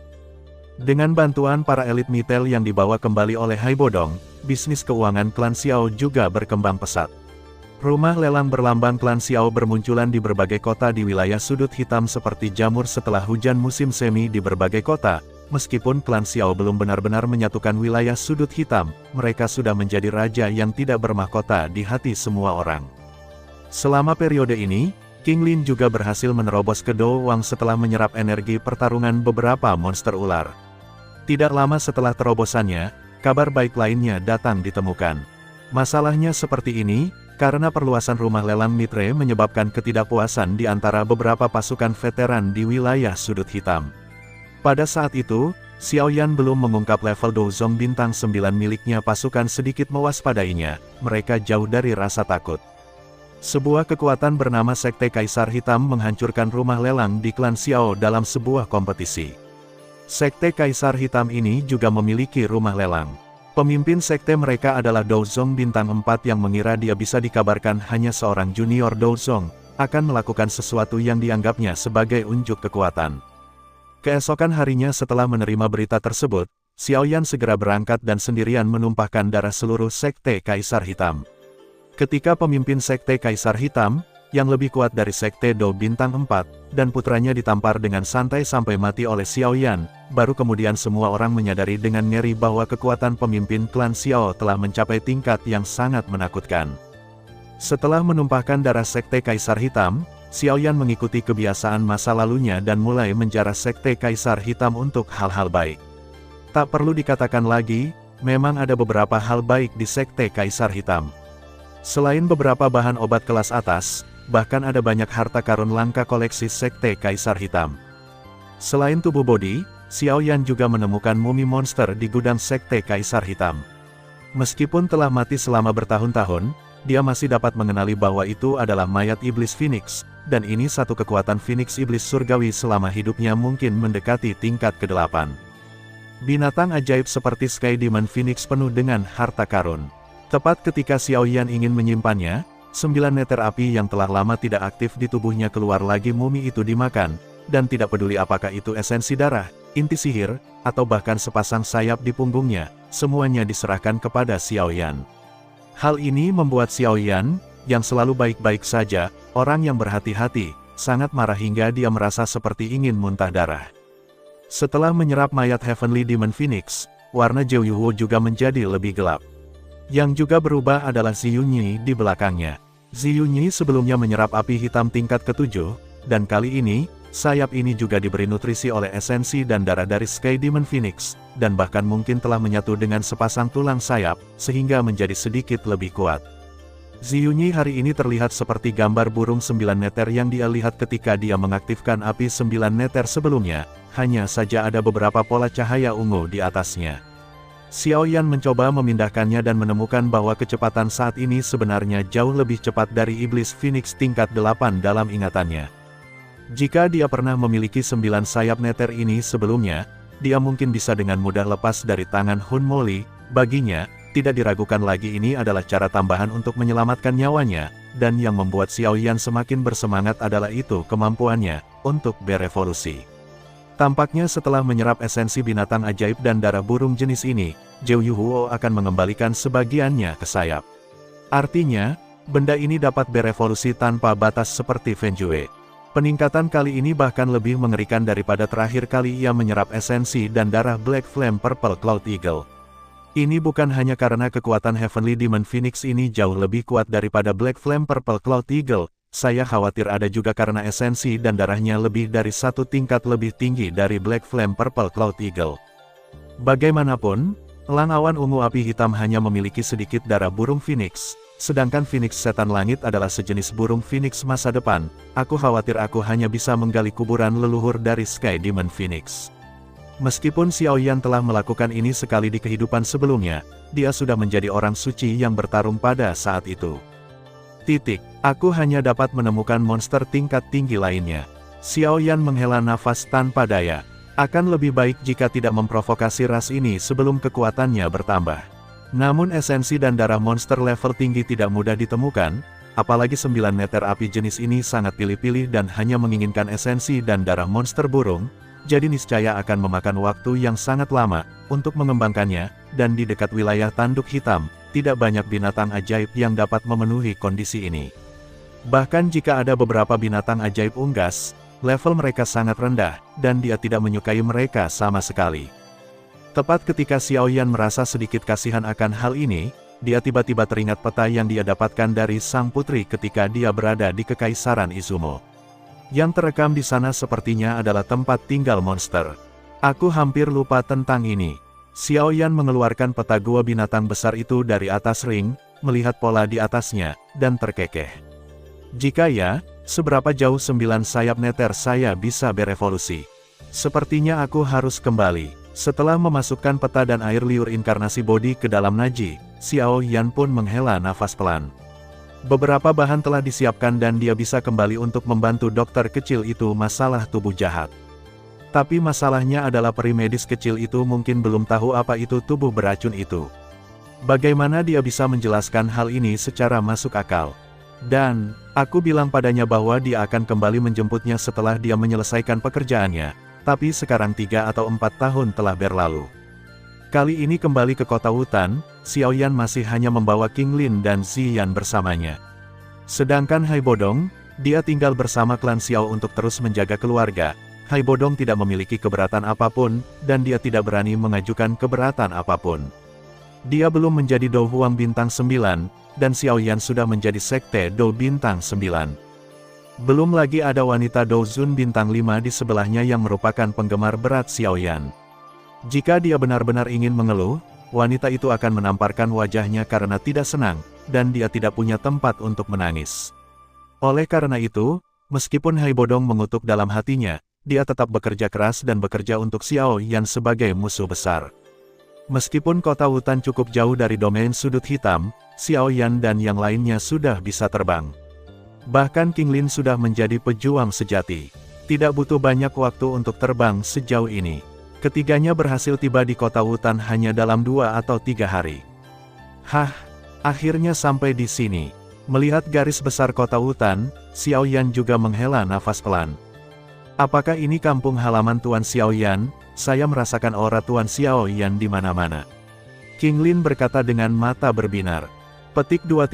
Dengan bantuan para elit mitel yang dibawa kembali oleh Hai Bodong, bisnis keuangan klan Xiao juga berkembang pesat. Rumah lelang berlambang klan Xiao bermunculan di berbagai kota di wilayah sudut hitam seperti jamur setelah hujan musim semi di berbagai kota. Meskipun klan Xiao belum benar-benar menyatukan wilayah sudut hitam, mereka sudah menjadi raja yang tidak bermahkota di hati semua orang. Selama periode ini, King Lin juga berhasil menerobos ke Do Wang setelah menyerap energi pertarungan beberapa monster ular. Tidak lama setelah terobosannya, kabar baik lainnya datang ditemukan. Masalahnya seperti ini, karena perluasan rumah lelang Mitre menyebabkan ketidakpuasan di antara beberapa pasukan veteran di wilayah sudut hitam. Pada saat itu, Xiaoyan belum mengungkap level Douzong bintang 9 miliknya. Pasukan sedikit mewaspadainya, mereka jauh dari rasa takut. Sebuah kekuatan bernama Sekte Kaisar Hitam menghancurkan rumah lelang di klan Xiao dalam sebuah kompetisi. Sekte Kaisar Hitam ini juga memiliki rumah lelang. Pemimpin sekte mereka adalah Douzong bintang 4 yang mengira dia bisa dikabarkan hanya seorang junior Douzong, akan melakukan sesuatu yang dianggapnya sebagai unjuk kekuatan. Keesokan harinya setelah menerima berita tersebut, Xiaoyan segera berangkat dan sendirian menumpahkan darah seluruh Sekte Kaisar Hitam. Ketika pemimpin Sekte Kaisar Hitam, yang lebih kuat dari Sekte Dou bintang 4, dan putranya ditampar dengan santai sampai mati oleh Xiaoyan, baru kemudian semua orang menyadari dengan ngeri bahwa kekuatan pemimpin klan Xiao telah mencapai tingkat yang sangat menakutkan. Setelah menumpahkan darah Sekte Kaisar Hitam, Xiaoyan mengikuti kebiasaan masa lalunya dan mulai menjarah Sekte Kaisar Hitam untuk hal-hal baik. Tak perlu dikatakan lagi, memang ada beberapa hal baik di Sekte Kaisar Hitam. Selain beberapa bahan obat kelas atas, bahkan ada banyak harta karun langka koleksi Sekte Kaisar Hitam. Selain tubuh bodi, Xiaoyan juga menemukan mumi monster di gudang Sekte Kaisar Hitam. Meskipun telah mati selama bertahun-tahun, dia masih dapat mengenali bahwa itu adalah mayat iblis Phoenix, dan ini satu kekuatan Phoenix iblis surgawi selama hidupnya mungkin mendekati tingkat ke-8. Binatang ajaib seperti Sky Demon Phoenix penuh dengan harta karun. Tepat ketika Xiaoyan ingin menyimpannya, 9 neter api yang telah lama tidak aktif di tubuhnya keluar lagi. Mumi itu dimakan, dan tidak peduli apakah itu esensi darah, inti sihir, atau bahkan sepasang sayap di punggungnya, semuanya diserahkan kepada Xiaoyan. Hal ini membuat Xiaoyan, yang selalu baik-baik saja, orang yang berhati-hati, sangat marah hingga dia merasa seperti ingin muntah darah. Setelah menyerap mayat Heavenly Demon Phoenix, warna Zhou Yuhuo juga menjadi lebih gelap. Yang juga berubah adalah Ziyunyi di belakangnya. Ziyunyi sebelumnya menyerap api hitam tingkat ke-7, dan kali ini, sayap ini juga diberi nutrisi oleh esensi dan darah dari Sky Demon Phoenix, dan bahkan mungkin telah menyatu dengan sepasang tulang sayap, sehingga menjadi sedikit lebih kuat. Ziyunyi hari ini terlihat seperti gambar burung 9 neter yang dia lihat ketika dia mengaktifkan api 9 neter sebelumnya, hanya saja ada beberapa pola cahaya ungu di atasnya. Xiaoyan mencoba memindahkannya dan menemukan bahwa kecepatan saat ini sebenarnya jauh lebih cepat dari iblis Phoenix tingkat 8 dalam ingatannya. Jika dia pernah memiliki 9 sayap neter ini sebelumnya, dia mungkin bisa dengan mudah lepas dari tangan Hun Moli. Baginya, tidak diragukan lagi ini adalah cara tambahan untuk menyelamatkan nyawanya, dan yang membuat Xiaoyan semakin bersemangat adalah itu kemampuannya untuk berevolusi. Tampaknya setelah menyerap esensi binatang ajaib dan darah burung jenis ini, Zhou Yuhuo akan mengembalikan sebagiannya ke sayap. Artinya, benda ini dapat berevolusi tanpa batas seperti Fenjue. Peningkatan kali ini bahkan lebih mengerikan daripada terakhir kali ia menyerap esensi dan darah Black Flame Purple Cloud Eagle. Ini bukan hanya karena kekuatan Heavenly Demon Phoenix ini jauh lebih kuat daripada Black Flame Purple Cloud Eagle, saya khawatir ada juga karena esensi dan darahnya lebih dari satu tingkat lebih tinggi dari Black Flame Purple Cloud Eagle. Bagaimanapun, elang awan ungu api hitam hanya memiliki sedikit darah burung Phoenix, sedangkan Phoenix Setan Langit adalah sejenis burung Phoenix masa depan. Aku khawatir aku hanya bisa menggali kuburan leluhur dari Sky Demon Phoenix. Meskipun Xiaoyan telah melakukan ini sekali di kehidupan sebelumnya, dia sudah menjadi orang suci yang bertarung pada saat itu. Aku hanya dapat menemukan monster tingkat tinggi lainnya. Xiaoyan menghela nafas tanpa daya. Akan lebih baik jika tidak memprovokasi ras ini sebelum kekuatannya bertambah. Namun esensi dan darah monster level tinggi tidak mudah ditemukan, apalagi 9 neter api jenis ini sangat pilih-pilih dan hanya menginginkan esensi dan darah monster burung, jadi niscaya akan memakan waktu yang sangat lama untuk mengembangkannya, dan di dekat wilayah tanduk hitam, tidak banyak binatang ajaib yang dapat memenuhi kondisi ini. Bahkan jika ada beberapa binatang ajaib unggas, level mereka sangat rendah, dan dia tidak menyukai mereka sama sekali. Tepat ketika Xiaoyan merasa sedikit kasihan akan hal ini, dia tiba-tiba teringat peta yang dia dapatkan dari sang putri ketika dia berada di Kekaisaran Izumo. Yang terekam di sana sepertinya adalah tempat tinggal monster. Aku hampir lupa tentang ini. Xiaoyan mengeluarkan peta gua binatang besar itu dari atas ring, melihat pola di atasnya, dan terkekeh. Jika ya, seberapa jauh 9 sayap neter saya bisa berevolusi? Sepertinya aku harus kembali. Setelah memasukkan peta dan air liur inkarnasi bodi ke dalam Naji, Xiao Yan pun menghela nafas pelan. Beberapa bahan telah disiapkan dan dia bisa kembali untuk membantu dokter kecil itu masalah tubuh jahat. Tapi masalahnya adalah peri medis kecil itu mungkin belum tahu apa itu tubuh beracun itu. Bagaimana dia bisa menjelaskan hal ini secara masuk akal? Dan, aku bilang padanya bahwa dia akan kembali menjemputnya setelah dia menyelesaikan pekerjaannya. Tapi sekarang 3 atau 4 tahun telah berlalu. Kali ini kembali ke kota hutan, Xiao Yan masih hanya membawa King Lin dan Ziyan bersamanya. Sedangkan Hai Bodong, dia tinggal bersama klan Xiao untuk terus menjaga keluarga. Hai Bodong tidak memiliki keberatan apapun, dan dia tidak berani mengajukan keberatan apapun. Dia belum menjadi Do Huang Bintang 9, dan Xiao Yan sudah menjadi Sekte Do Bintang 9. Belum lagi ada wanita Do Zun Bintang 5 di sebelahnya yang merupakan penggemar berat Xiao Yan. Jika dia benar-benar ingin mengeluh, wanita itu akan menamparkan wajahnya karena tidak senang, dan dia tidak punya tempat untuk menangis. Oleh karena itu, meskipun Hai Bodong mengutuk dalam hatinya, dia tetap bekerja keras dan bekerja untuk Xiao Yan sebagai musuh besar. Meskipun kota hutan cukup jauh dari domain sudut hitam, Xiao Yan dan yang lainnya sudah bisa terbang. Bahkan King Lin sudah menjadi pejuang sejati. Tidak butuh banyak waktu untuk terbang sejauh ini. Ketiganya berhasil tiba di kota hutan hanya dalam 2 atau 3 hari. Hah, akhirnya sampai di sini. Melihat garis besar kota hutan, Xiao Yan juga menghela nafas pelan. Apakah ini kampung halaman Tuan Xiao Yan? Saya merasakan aura Tuan Xiao Yan di mana-mana. King Lin berkata dengan mata berbinar. Petik 2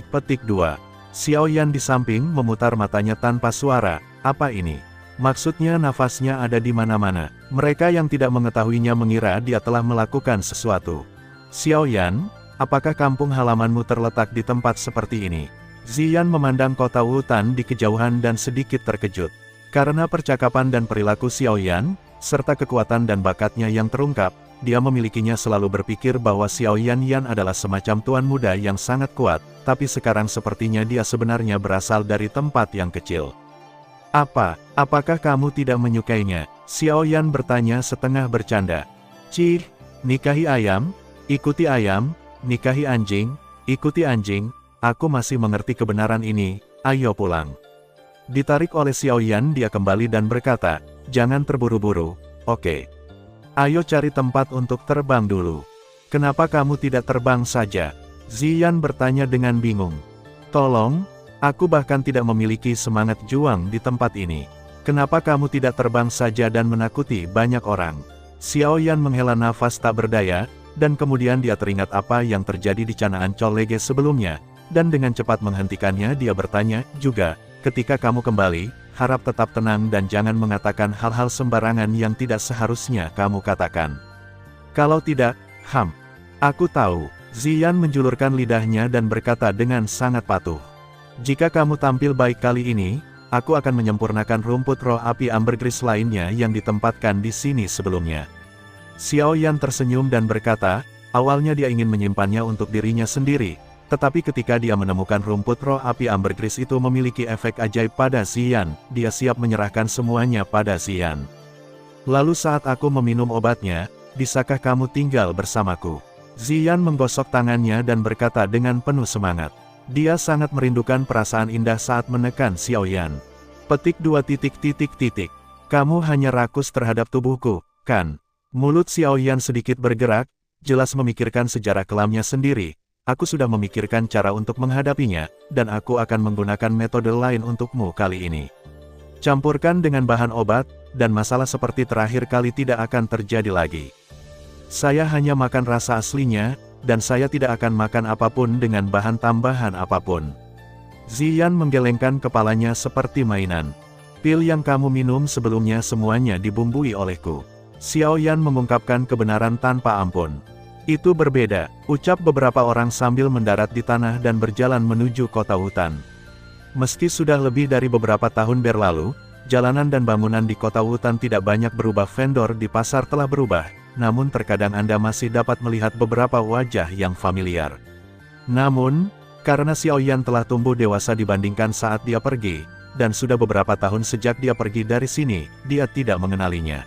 petik 2. Xiao Yan di samping memutar matanya tanpa suara. Apa ini? Maksudnya nafasnya ada di mana-mana. Mereka yang tidak mengetahuinya mengira dia telah melakukan sesuatu. Xiao Yan, apakah kampung halamanmu terletak di tempat seperti ini? Ziyan memandang kota hutan di kejauhan dan sedikit terkejut. Karena percakapan dan perilaku Xiao Yan, serta kekuatan dan bakatnya yang terungkap, dia memilikinya selalu berpikir bahwa Xiao Yan adalah semacam tuan muda yang sangat kuat, tapi sekarang sepertinya dia sebenarnya berasal dari tempat yang kecil. Apakah kamu tidak menyukainya? Xiao Yan bertanya setengah bercanda. Cih, nikahi ayam, ikuti ayam, nikahi anjing, ikuti anjing, aku masih mengerti kebenaran ini, ayo pulang. Ditarik oleh Xiao Yan dia kembali dan berkata, jangan terburu-buru, oke. Ayo cari tempat untuk terbang dulu. Kenapa kamu tidak terbang saja? Ziyan bertanya dengan bingung. Tolong, aku bahkan tidak memiliki semangat juang di tempat ini. Kenapa kamu tidak terbang saja dan menakuti banyak orang? Xiao Yan menghela nafas tak berdaya, dan kemudian dia teringat apa yang terjadi di Canaan Colege sebelumnya, dan dengan cepat menghentikannya dia bertanya juga, ketika kamu kembali, harap tetap tenang dan jangan mengatakan hal-hal sembarangan yang tidak seharusnya kamu katakan. Kalau tidak, aku tahu. Ziyan menjulurkan lidahnya dan berkata dengan sangat patuh. Jika kamu tampil baik kali ini, aku akan menyempurnakan rumput roh api ambergris lainnya yang ditempatkan di sini sebelumnya. Xiao Yan tersenyum dan berkata, awalnya dia ingin menyimpannya untuk dirinya sendiri, tetapi ketika dia menemukan rumput roh api ambergris itu memiliki efek ajaib pada Ziyan, dia siap menyerahkan semuanya pada Ziyan. Lalu saat aku meminum obatnya, bisakah kamu tinggal bersamaku? Ziyan menggosok tangannya dan berkata dengan penuh semangat. Dia sangat merindukan perasaan indah saat menekan Xiao Yan. Petik 2 Kamu hanya rakus terhadap tubuhku, kan? Mulut Xiao Yan sedikit bergerak, jelas memikirkan sejarah kelamnya sendiri. Aku sudah memikirkan cara untuk menghadapinya, dan aku akan menggunakan metode lain untukmu kali ini. Campurkan dengan bahan obat, dan masalah seperti terakhir kali tidak akan terjadi lagi. Saya hanya makan rasa aslinya, dan saya tidak akan makan apapun dengan bahan tambahan apapun. Ziyan menggelengkan kepalanya seperti mainan. Pil yang kamu minum sebelumnya semuanya dibumbui olehku. Xiao Yan mengungkapkan kebenaran tanpa ampun. Itu berbeda, ucap beberapa orang sambil mendarat di tanah dan berjalan menuju kota hutan. Meski sudah lebih dari beberapa tahun berlalu, jalanan dan bangunan di kota hutan tidak banyak berubah. Vendor di pasar telah berubah, namun terkadang Anda masih dapat melihat beberapa wajah yang familiar. Namun, karena Xiao Yan telah tumbuh dewasa dibandingkan saat dia pergi, dan sudah beberapa tahun sejak dia pergi dari sini, dia tidak mengenalinya.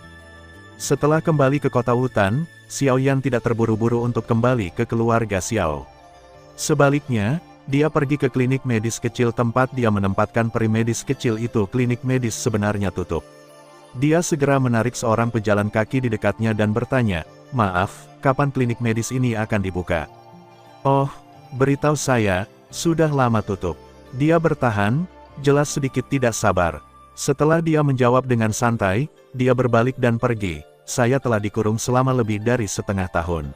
Setelah kembali ke kota hutan, Xiao Yan tidak terburu-buru untuk kembali ke keluarga Xiao. Sebaliknya, dia pergi ke klinik medis kecil tempat dia menempatkan peri medis kecil itu. Klinik medis sebenarnya tutup. Dia segera menarik seorang pejalan kaki di dekatnya dan bertanya, "Maaf, kapan klinik medis ini akan dibuka?" "Oh, beritahu saya, sudah lama tutup." Dia bertahan, jelas sedikit tidak sabar. Setelah dia menjawab dengan santai, dia berbalik dan pergi. "Saya telah dikurung selama lebih dari setengah tahun."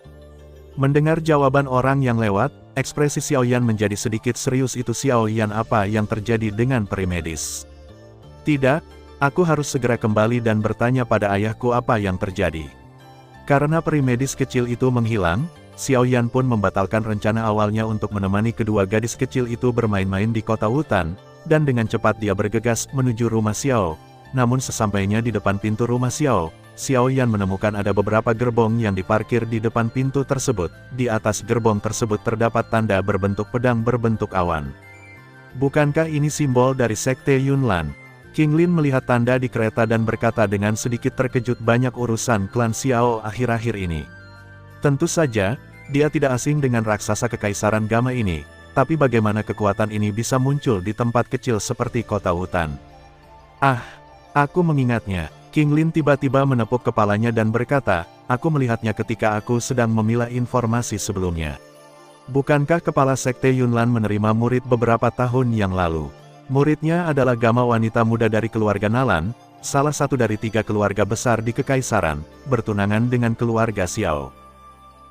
Mendengar jawaban orang yang lewat, ekspresi Xiao Yan menjadi sedikit serius. "Itu Xiao Yan, apa yang terjadi dengan peri medis?" "Tidak, aku harus segera kembali dan bertanya pada ayahku apa yang terjadi." Karena peri medis kecil itu menghilang, Xiao Yan pun membatalkan rencana awalnya untuk menemani kedua gadis kecil itu bermain-main di kota hutan, dan dengan cepat dia bergegas menuju rumah Xiao. Namun sesampainya di depan pintu rumah Xiao, Xiao Yan menemukan ada beberapa gerbong yang diparkir di depan pintu tersebut. Di atas gerbong tersebut terdapat tanda berbentuk pedang berbentuk awan. "Bukankah ini simbol dari Sekte Yunlan?" King Lin melihat tanda di kereta dan berkata dengan sedikit terkejut, "Banyak urusan klan Xiao akhir-akhir ini." Tentu saja, dia tidak asing dengan raksasa kekaisaran Gama ini, tapi bagaimana kekuatan ini bisa muncul di tempat kecil seperti kota hutan? "Ah, aku mengingatnya." King Lin tiba-tiba menepuk kepalanya dan berkata, "Aku melihatnya ketika aku sedang memilah informasi sebelumnya. Bukankah kepala Sekte Yunlan menerima murid beberapa tahun yang lalu? Muridnya adalah Gama wanita muda dari keluarga Nalan, salah satu dari 3 keluarga besar di kekaisaran, bertunangan dengan keluarga Xiao."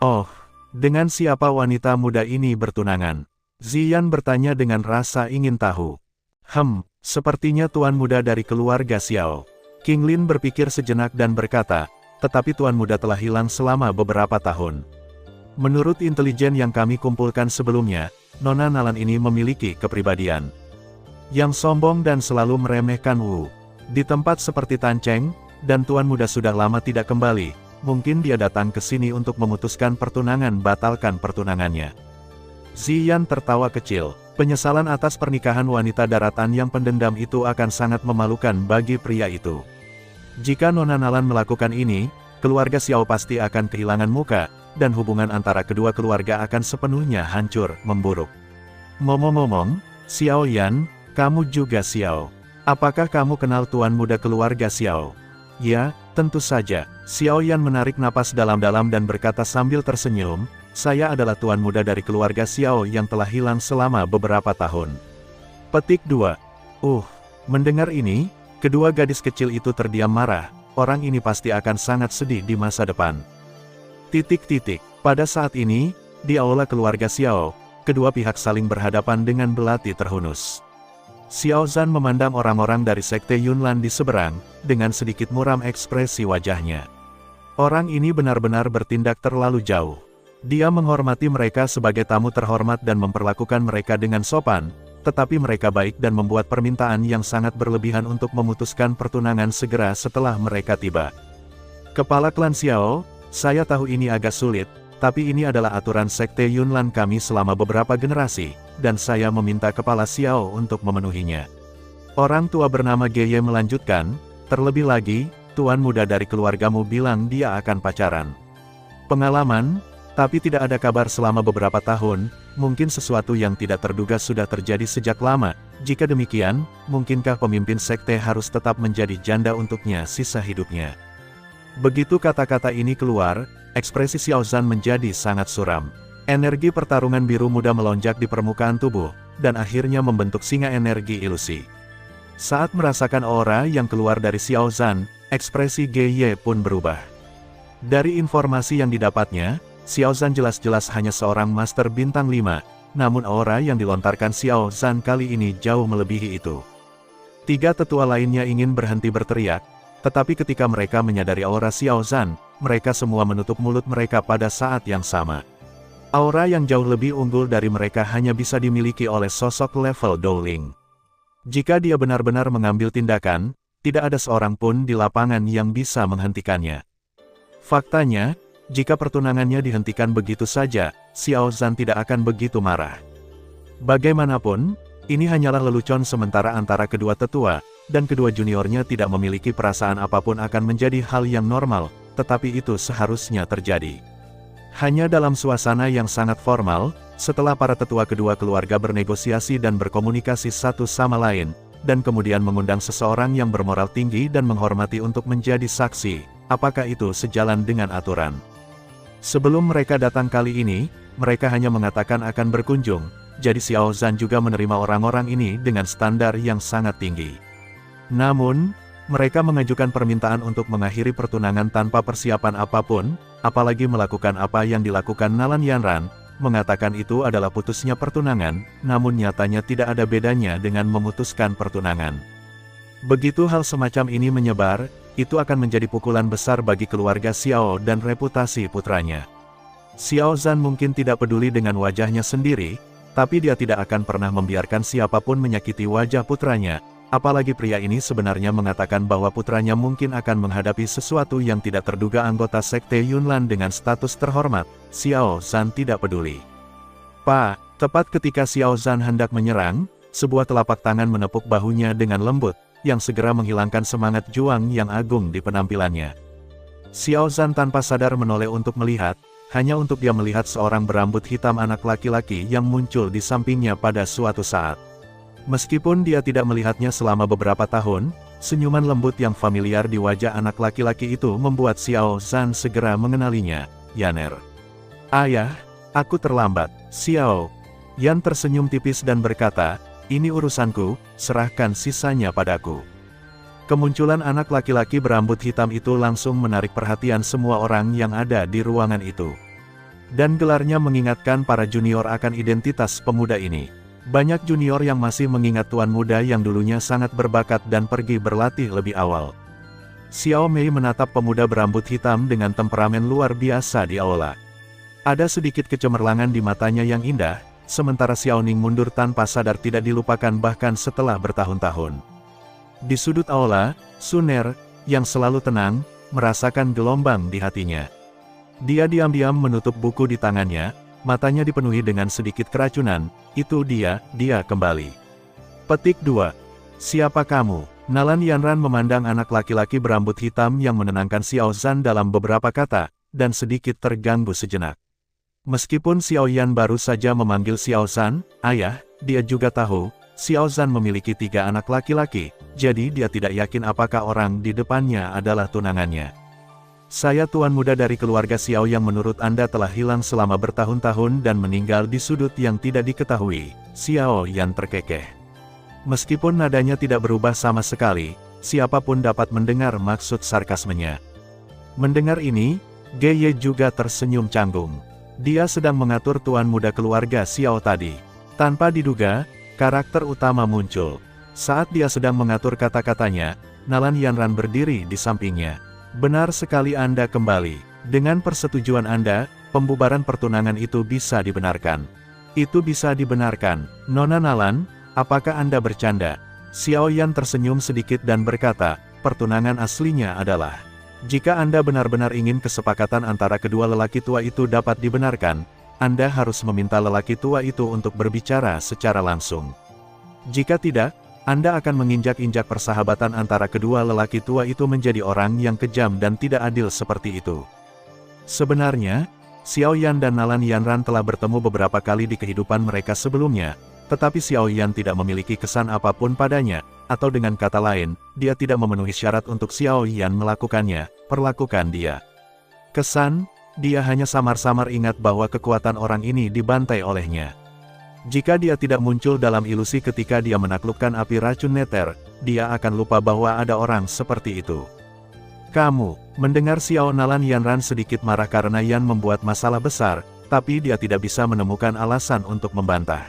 "Oh, dengan siapa wanita muda ini bertunangan?" Ziyan bertanya dengan rasa ingin tahu. Sepertinya tuan muda dari keluarga Xiao." King Lin berpikir sejenak dan berkata, "Tetapi tuan muda telah hilang selama beberapa tahun. Menurut intelijen yang kami kumpulkan sebelumnya, Nona Nalan ini memiliki kepribadian yang sombong dan selalu meremehkan Wu. Di tempat seperti Tancheng, dan tuan muda sudah lama tidak kembali. Mungkin dia datang ke sini untuk memutuskan pertunangan, batalkan pertunangannya." Ziyan tertawa kecil. Penyesalan atas pernikahan wanita daratan yang pendendam itu akan sangat memalukan bagi pria itu. Jika Nona Nalan melakukan ini, keluarga Xiao pasti akan kehilangan muka, dan hubungan antara kedua keluarga akan sepenuhnya hancur, memburuk. "Ngomong-ngomong, Xiao Yan, kamu juga Xiao. Apakah kamu kenal tuan muda keluarga Xiao?" "Ya, tentu saja." Xiao Yan menarik napas dalam-dalam dan berkata sambil tersenyum, "Saya adalah tuan muda dari keluarga Xiao yang telah hilang selama beberapa tahun." Petik 2. Mendengar ini, kedua gadis kecil itu terdiam marah. Orang ini pasti akan sangat sedih di masa depan. Pada saat ini, di aula keluarga Xiao, kedua pihak saling berhadapan dengan belati terhunus. Xiao Zhan memandang orang-orang dari Sekte Yunlan di seberang, dengan sedikit muram ekspresi wajahnya. Orang ini benar-benar bertindak terlalu jauh. Dia menghormati mereka sebagai tamu terhormat dan memperlakukan mereka dengan sopan, tetapi mereka baik dan membuat permintaan yang sangat berlebihan untuk memutuskan pertunangan segera setelah mereka tiba. "Kepala klan Xiao, saya tahu ini agak sulit, tapi ini adalah aturan Sekte Yunlan kami selama beberapa generasi, dan saya meminta kepala Xiao untuk memenuhinya." Orang tua bernama Geye melanjutkan, "Terlebih lagi, tuan muda dari keluargamu bilang dia akan pacaran. Pengalaman, tapi tidak ada kabar selama beberapa tahun, mungkin sesuatu yang tidak terduga sudah terjadi sejak lama. Jika demikian, mungkinkah pemimpin sekte harus tetap menjadi janda untuknya sisa hidupnya?" Begitu kata-kata ini keluar, ekspresi Xiao Zhan menjadi sangat suram. Energi pertarungan biru muda melonjak di permukaan tubuh, dan akhirnya membentuk singa energi ilusi. Saat merasakan aura yang keluar dari Xiao Zhan, ekspresi Geye pun berubah. Dari informasi yang didapatnya, Xiao Zhan jelas-jelas hanya seorang master bintang 5, namun aura yang dilontarkan Xiao Zhan kali ini jauh melebihi itu. 3 tetua lainnya ingin berhenti berteriak, tetapi ketika mereka menyadari aura Xiao Zhan, mereka semua menutup mulut mereka pada saat yang sama. Aura yang jauh lebih unggul dari mereka hanya bisa dimiliki oleh sosok level Dowling. Jika dia benar-benar mengambil tindakan, tidak ada seorang pun di lapangan yang bisa menghentikannya. Faktanya, jika pertunangannya dihentikan begitu saja, Xiao Zhan tidak akan begitu marah. Bagaimanapun, ini hanyalah lelucon sementara antara kedua tetua, dan kedua juniornya tidak memiliki perasaan apapun akan menjadi hal yang normal, tetapi itu seharusnya terjadi. Hanya dalam suasana yang sangat formal, setelah para tetua kedua keluarga bernegosiasi dan berkomunikasi satu sama lain, dan kemudian mengundang seseorang yang bermoral tinggi dan menghormati untuk menjadi saksi, apakah itu sejalan dengan aturan. Sebelum mereka datang kali ini, mereka hanya mengatakan akan berkunjung, jadi Xiao Zhan juga menerima orang-orang ini dengan standar yang sangat tinggi. Namun, mereka mengajukan permintaan untuk mengakhiri pertunangan tanpa persiapan apapun, apalagi melakukan apa yang dilakukan Nalan Yanran, mengatakan itu adalah putusnya pertunangan, namun nyatanya tidak ada bedanya dengan memutuskan pertunangan. Begitu hal semacam ini menyebar, itu akan menjadi pukulan besar bagi keluarga Xiao dan reputasi putranya. Xiao Zhan mungkin tidak peduli dengan wajahnya sendiri, tapi dia tidak akan pernah membiarkan siapapun menyakiti wajah putranya. Apalagi pria ini sebenarnya mengatakan bahwa putranya mungkin akan menghadapi sesuatu yang tidak terduga. Anggota Sekte Yunlan dengan status terhormat, Xiao Zhan tidak peduli. Tepat ketika Xiao Zhan hendak menyerang, sebuah telapak tangan menepuk bahunya dengan lembut, yang segera menghilangkan semangat juang yang agung di penampilannya. Xiao Zhan tanpa sadar menoleh untuk melihat, hanya untuk dia melihat seorang berambut hitam anak laki-laki yang muncul di sampingnya pada suatu saat. Meskipun dia tidak melihatnya selama beberapa tahun, senyuman lembut yang familiar di wajah anak laki-laki itu membuat Xiao Zhan segera mengenalinya. Yaner. Ayah, aku terlambat. Xiao Yan tersenyum tipis dan berkata, ini urusanku, serahkan sisanya padaku. Kemunculan anak laki-laki berambut hitam itu langsung menarik perhatian semua orang yang ada di ruangan itu. Dan gelarnya mengingatkan para junior akan identitas pemuda ini. Banyak junior yang masih mengingat tuan muda yang dulunya sangat berbakat dan pergi berlatih lebih awal. Xiao Mei menatap pemuda berambut hitam dengan temperamen luar biasa di aula. Ada sedikit kecemerlangan di matanya yang indah, sementara Xiao Ning mundur tanpa sadar tidak dilupakan bahkan setelah bertahun-tahun. Di sudut aula, Suner, yang selalu tenang, merasakan gelombang di hatinya. Dia diam-diam menutup buku di tangannya, matanya dipenuhi dengan sedikit keracunan. Itu dia kembali. Petik 2. Siapa kamu? Nalan Yanran memandang anak laki-laki berambut hitam yang menenangkan Xiao Zhan dalam beberapa kata, dan sedikit terganggu sejenak. Meskipun Xiao Yan baru saja memanggil Xiao Zhan, ayah, dia juga tahu, Xiao Zhan memiliki 3 anak laki-laki, jadi dia tidak yakin apakah orang di depannya adalah tunangannya. Saya tuan muda dari keluarga Xiao yang menurut Anda telah hilang selama bertahun-tahun dan meninggal di sudut yang tidak diketahui. Xiao Yan terkekeh. Meskipun nadanya tidak berubah sama sekali, siapapun dapat mendengar maksud sarkasmenya. Mendengar ini, Geye juga tersenyum canggung. Dia sedang mengatur tuan muda keluarga Xiao tadi. Tanpa diduga, karakter utama muncul. Saat dia sedang mengatur kata-katanya, Nalan Yanran berdiri di sampingnya. Benar sekali Anda kembali. Dengan persetujuan Anda, pembubaran pertunangan itu bisa dibenarkan. Itu bisa dibenarkan. Nona Nalan, apakah Anda bercanda? Xiao Yan tersenyum sedikit dan berkata, pertunangan aslinya adalah, jika Anda benar-benar ingin kesepakatan antara kedua lelaki tua itu dapat dibenarkan, Anda harus meminta lelaki tua itu untuk berbicara secara langsung. Jika tidak, Anda akan menginjak-injak persahabatan antara kedua lelaki tua itu menjadi orang yang kejam dan tidak adil seperti itu. Sebenarnya, Xiao Yan dan Nalan Yanran telah bertemu beberapa kali di kehidupan mereka sebelumnya, tetapi Xiao Yan tidak memiliki kesan apapun padanya, atau dengan kata lain, dia tidak memenuhi syarat untuk Xiao Yan melakukannya, perlakukan dia. Kesan, dia hanya samar-samar ingat bahwa kekuatan orang ini dibantai olehnya. Jika dia tidak muncul dalam ilusi ketika dia menaklukkan api racun neter, dia akan lupa bahwa ada orang seperti itu. Kamu, mendengar Xiao Nalan Yanran sedikit marah karena Yan membuat masalah besar, tapi dia tidak bisa menemukan alasan untuk membantah.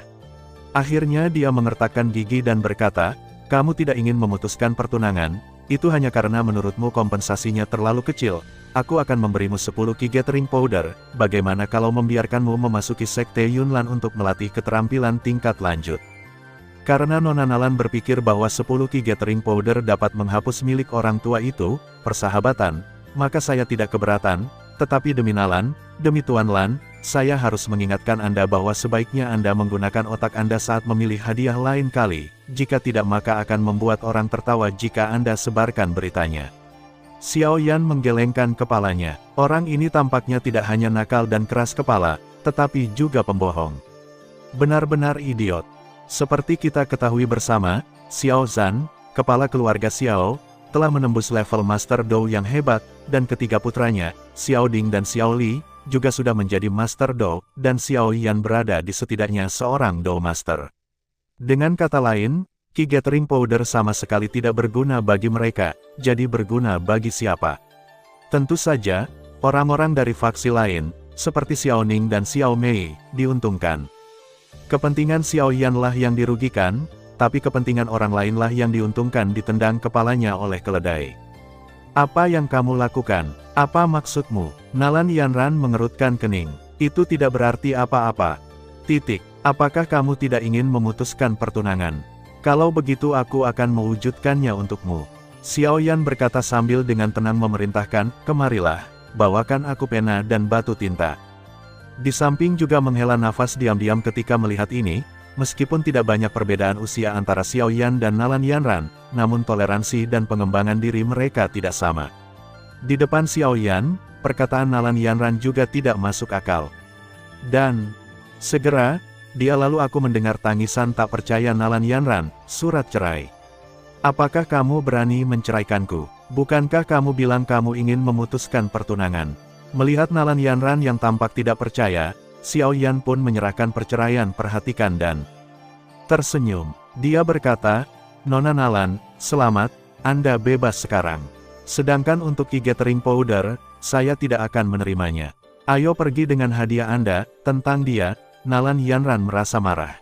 Akhirnya dia mengertakkan gigi dan berkata, kamu tidak ingin memutuskan pertunangan, itu hanya karena menurutmu kompensasinya terlalu kecil. Aku akan memberimu 10 ki gathering powder, bagaimana kalau membiarkanmu memasuki Sekte Yunlan untuk melatih keterampilan tingkat lanjut. Karena Nona Nalan berpikir bahwa 10 ki gathering powder dapat menghapus milik orang tua itu, persahabatan, maka saya tidak keberatan, tetapi demi Nalan, demi Tuan Lan, saya harus mengingatkan Anda bahwa sebaiknya Anda menggunakan otak Anda saat memilih hadiah lain kali, jika tidak maka akan membuat orang tertawa jika Anda sebarkan beritanya. Xiao Yan menggelengkan kepalanya. Orang ini tampaknya tidak hanya nakal dan keras kepala, tetapi juga pembohong. Benar-benar idiot. Seperti kita ketahui bersama, Xiao Zhan, kepala keluarga Xiao, telah menembus level Master Dou yang hebat, dan ketiga putranya, Xiao Ding dan Xiao Li, juga sudah menjadi Master Dou, dan Xiao Yan berada di setidaknya seorang Dou Master. Dengan kata lain, Qi Gathering Powder sama sekali tidak berguna bagi mereka, jadi berguna bagi siapa? Tentu saja, orang-orang dari faksi lain, seperti Xiao Ning dan Xiao Mei, diuntungkan. Kepentingan Xiao Yan lah yang dirugikan, tapi kepentingan orang lainlah yang diuntungkan ditendang kepalanya oleh keledai. Apa yang kamu lakukan? Apa maksudmu? Nalan Yanran mengerutkan kening. Itu tidak berarti apa-apa. Titik. Apakah kamu tidak ingin memutuskan pertunangan? Kalau begitu aku akan mewujudkannya untukmu. Xiao Yan berkata sambil dengan tenang memerintahkan, kemarilah, bawakan aku pena dan batu tinta. Di samping juga menghela nafas diam-diam ketika melihat ini, meskipun tidak banyak perbedaan usia antara Xiao Yan dan Nalan Yanran, namun toleransi dan pengembangan diri mereka tidak sama. Di depan Xiao Yan, perkataan Nalan Yanran juga tidak masuk akal. Dan, segera, dia lalu aku mendengar tangisan tak percaya Nalan Yanran, surat cerai. Apakah kamu berani menceraikanku? Bukankah kamu bilang kamu ingin memutuskan pertunangan? Melihat Nalan Yanran yang tampak tidak percaya, Xiao Yan pun menyerahkan perceraian perhatikan dan tersenyum. Dia berkata, Nona Nalan, selamat, Anda bebas sekarang. Sedangkan untuk Qi Gathering Powder, saya tidak akan menerimanya. Ayo pergi dengan hadiah Anda. Tentang dia, Nalan Yanran merasa marah.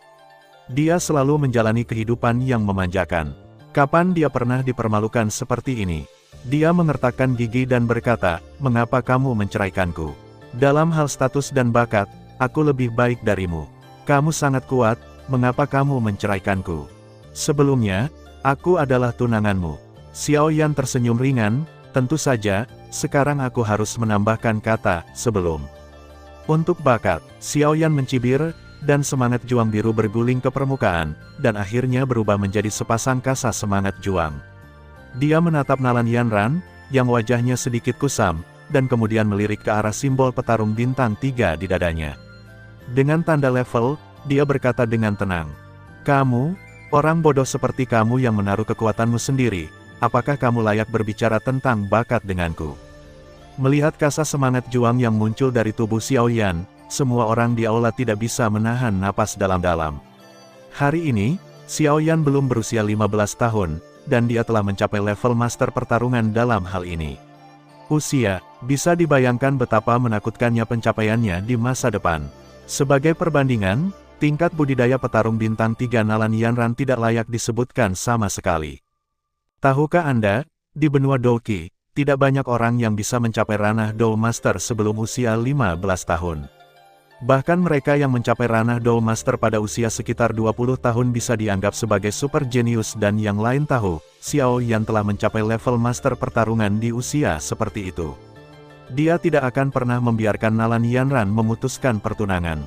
Dia selalu menjalani kehidupan yang memanjakan. Kapan dia pernah dipermalukan seperti ini? Dia mengertakkan gigi dan berkata, mengapa kamu menceraikanku? Dalam hal status dan bakat, aku lebih baik darimu. Kamu sangat kuat, mengapa kamu menceraikanku? Sebelumnya, aku adalah tunanganmu. Xiao Yan tersenyum ringan, tentu saja, sekarang aku harus menambahkan kata, sebelum. Untuk bakat, Xiao Yan mencibir, dan semangat juang biru berguling ke permukaan, dan akhirnya berubah menjadi sepasang kasa semangat juang. Dia menatap Nalan Yanran, yang wajahnya sedikit kusam, dan kemudian melirik ke arah simbol petarung bintang 3 di dadanya. Dengan tanda level, dia berkata dengan tenang, kamu, orang bodoh seperti kamu yang menaruh kekuatanmu sendiri, apakah kamu layak berbicara tentang bakat denganku? Melihat kasa semangat juang yang muncul dari tubuh Xiao Yan, semua orang di aula tidak bisa menahan napas dalam-dalam. Hari ini, Xiao Yan belum berusia 15 tahun, dan dia telah mencapai level master pertarungan dalam hal ini. Usia, bisa dibayangkan betapa menakutkannya pencapaiannya di masa depan. Sebagai perbandingan, tingkat budidaya petarung bintang 3 Nalan Yanran tidak layak disebutkan sama sekali. Tahukah Anda, di benua Douqi, tidak banyak orang yang bisa mencapai ranah Dou Master sebelum usia 15 tahun. Bahkan mereka yang mencapai ranah Dou Master pada usia sekitar 20 tahun bisa dianggap sebagai super jenius dan yang lain tahu, Xiao Yan telah mencapai level master pertarungan di usia seperti itu. Dia tidak akan pernah membiarkan Nalan Yanran memutuskan pertunangan.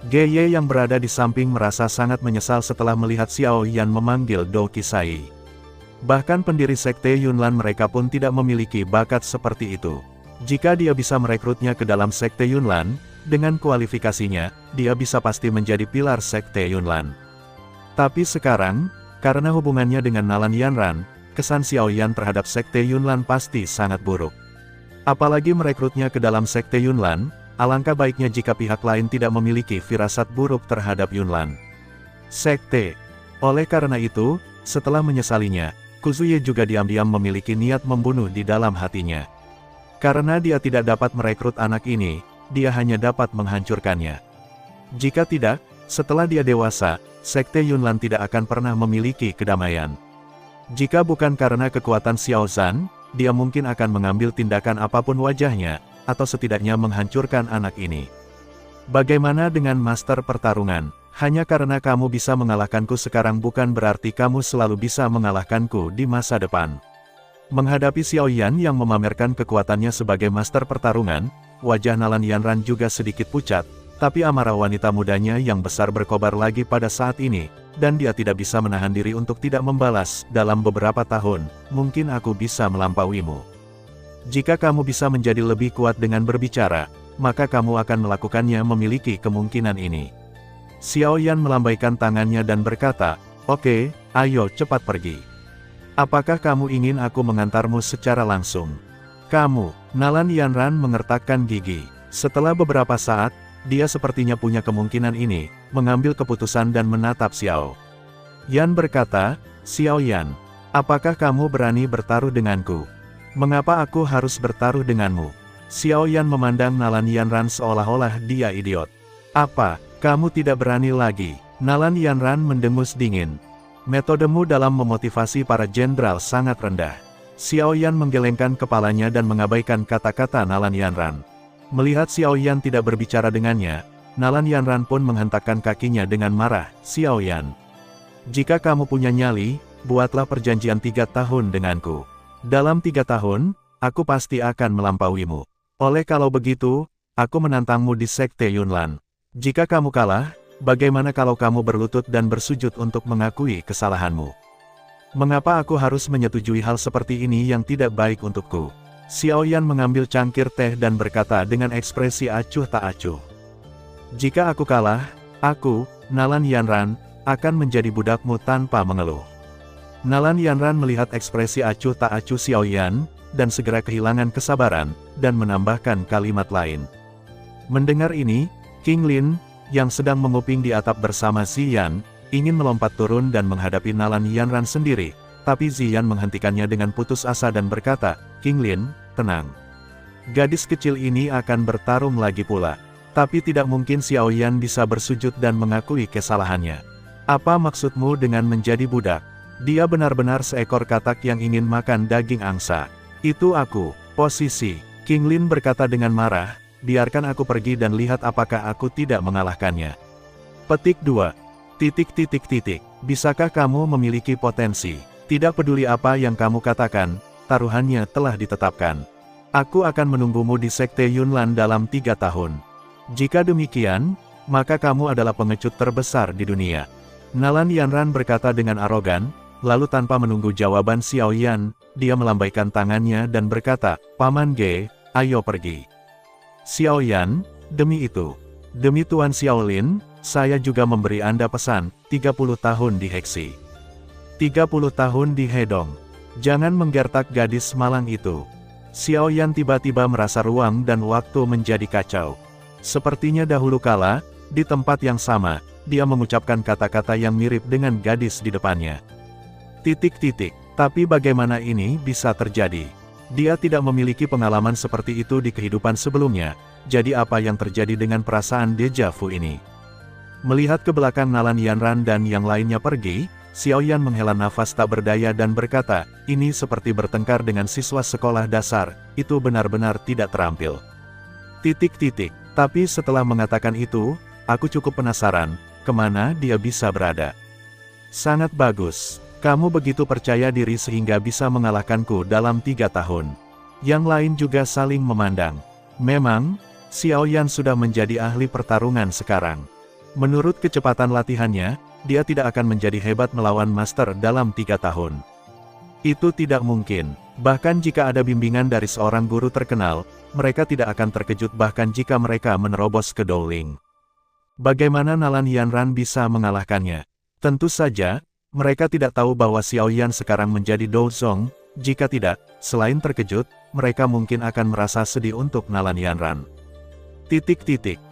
Geye yang berada di samping merasa sangat menyesal setelah melihat Xiao Yan memanggil Dou Qisai. Bahkan pendiri sekte Yunlan mereka pun tidak memiliki bakat seperti itu. Jika dia bisa merekrutnya ke dalam sekte Yunlan, dengan kualifikasinya, dia bisa pasti menjadi pilar sekte Yunlan. Tapi sekarang, karena hubungannya dengan Nalan Yanran, kesan Xiao Yan terhadap sekte Yunlan pasti sangat buruk. Apalagi merekrutnya ke dalam sekte Yunlan, alangkah baiknya jika pihak lain tidak memiliki firasat buruk terhadap Yunlan. Sekte. Oleh karena itu, setelah menyesalinya, Kuzuye juga diam-diam memiliki niat membunuh di dalam hatinya. Karena dia tidak dapat merekrut anak ini, dia hanya dapat menghancurkannya. Jika tidak, setelah dia dewasa, sekte Yunlan tidak akan pernah memiliki kedamaian. Jika bukan karena kekuatan Xiao Zhan, dia mungkin akan mengambil tindakan apapun wajahnya, atau setidaknya menghancurkan anak ini. Bagaimana dengan master pertarungan? Hanya karena kamu bisa mengalahkanku sekarang bukan berarti kamu selalu bisa mengalahkanku di masa depan. Menghadapi Xiao Yan yang memamerkan kekuatannya sebagai master pertarungan, wajah Nalan Yanran juga sedikit pucat, Tapi amarah wanita mudanya yang besar berkobar lagi pada saat ini, dan dia tidak bisa menahan diri untuk tidak membalas. Dalam beberapa tahun, mungkin aku bisa melampauimu. Jika kamu bisa menjadi lebih kuat dengan berbicara, maka kamu akan melakukannya. Memiliki kemungkinan ini. Xiao Yan melambaikan tangannya dan berkata, "Oke, ayo cepat pergi. Apakah kamu ingin aku mengantarmu secara langsung?" "Kamu," Nalan Yanran mengertakkan gigi. Setelah beberapa saat, dia sepertinya punya kemungkinan ini, mengambil keputusan dan menatap Xiao Yan berkata, "Xiao Yan, apakah kamu berani bertaruh denganku? Mengapa aku harus bertaruh denganmu?" Xiao Yan memandang Nalan Yanran seolah-olah dia idiot. "Apa, kamu tidak berani lagi?" Nalan Yanran mendengus dingin. "Metodemu dalam memotivasi para jenderal sangat rendah." Xiao Yan menggelengkan kepalanya dan mengabaikan kata-kata Nalan Yanran. Melihat Xiao Yan tidak berbicara dengannya, Nalan Yanran pun menghentakkan kakinya dengan marah. "Xiao Yan, jika kamu punya nyali, buatlah perjanjian 3 tahun denganku. Dalam 3 tahun, aku pasti akan melampauimu. Oleh kalau begitu, aku menantangmu di Sekte Yunlan. Jika kamu kalah, bagaimana kalau kamu berlutut dan bersujud untuk mengakui kesalahanmu? Mengapa aku harus menyetujui hal seperti ini yang tidak baik untukku?" Xiao Yan mengambil cangkir teh dan berkata dengan ekspresi acuh tak acuh. "Jika aku kalah, aku, Nalan Yanran, akan menjadi budakmu tanpa mengeluh." Nalan Yanran melihat ekspresi acuh tak acuh Xiao Yan, dan segera kehilangan kesabaran, dan menambahkan kalimat lain. Mendengar ini, King Lin, yang sedang menguping di atap bersama Ziyan, ingin melompat turun dan menghadapi Nalan Yanran sendiri, tapi Ziyan menghentikannya dengan putus asa dan berkata, "King Lin, tenang. Gadis kecil ini akan bertarung lagi pula. Tapi tidak mungkin Xiao Yan bisa bersujud dan mengakui kesalahannya. Apa maksudmu dengan menjadi budak? Dia benar-benar seekor katak yang ingin makan daging angsa. Itu aku." "Posisi," King Lin berkata dengan marah, "biarkan aku pergi dan lihat apakah aku tidak mengalahkannya." Petik 2. Bisakah kamu memiliki potensi? Tidak peduli apa yang kamu katakan, taruhannya telah ditetapkan. Aku akan menunggumu di Sekte Yunlan dalam 3 tahun. Jika demikian, maka kamu adalah pengecut terbesar di dunia." Nalan Yanran berkata dengan arogan, lalu tanpa menunggu jawaban Xiao Yan, dia melambaikan tangannya dan berkata, "Paman Ge, ayo pergi." Xiao Yan, "Demi itu, demi Tuan Xiao Lin, saya juga memberi Anda pesan, 30 tahun di Heksi. 30 tahun di Hedong. Jangan menggertak gadis malang itu." Xiao Yan tiba-tiba merasa ruang dan waktu menjadi kacau. Sepertinya dahulu kala, di tempat yang sama, dia mengucapkan kata-kata yang mirip dengan gadis di depannya. Tapi bagaimana ini bisa terjadi? Dia tidak memiliki pengalaman seperti itu di kehidupan sebelumnya, jadi apa yang terjadi dengan perasaan deja vu ini? Melihat ke belakang Nalan Yanran dan yang lainnya pergi, Xiao Yan menghela nafas tak berdaya dan berkata, "Ini seperti bertengkar dengan siswa sekolah dasar, itu benar-benar tidak terampil." Tapi setelah mengatakan itu, aku cukup penasaran, kemana dia bisa berada. "Sangat bagus. Kamu begitu percaya diri sehingga bisa mengalahkanku dalam 3 tahun. Yang lain juga saling memandang. Memang, Xiao Yan sudah menjadi ahli pertarungan sekarang. Menurut kecepatan latihannya, dia tidak akan menjadi hebat melawan Master dalam 3 tahun. Itu tidak mungkin. Bahkan jika ada bimbingan dari seorang guru terkenal, mereka tidak akan terkejut bahkan jika mereka menerobos ke Dowling. Bagaimana Nalan Yanran bisa mengalahkannya? Tentu saja, mereka tidak tahu bahwa Xiao Yan sekarang menjadi Douzong. Jika tidak, selain terkejut, mereka mungkin akan merasa sedih untuk Nalan Yanran.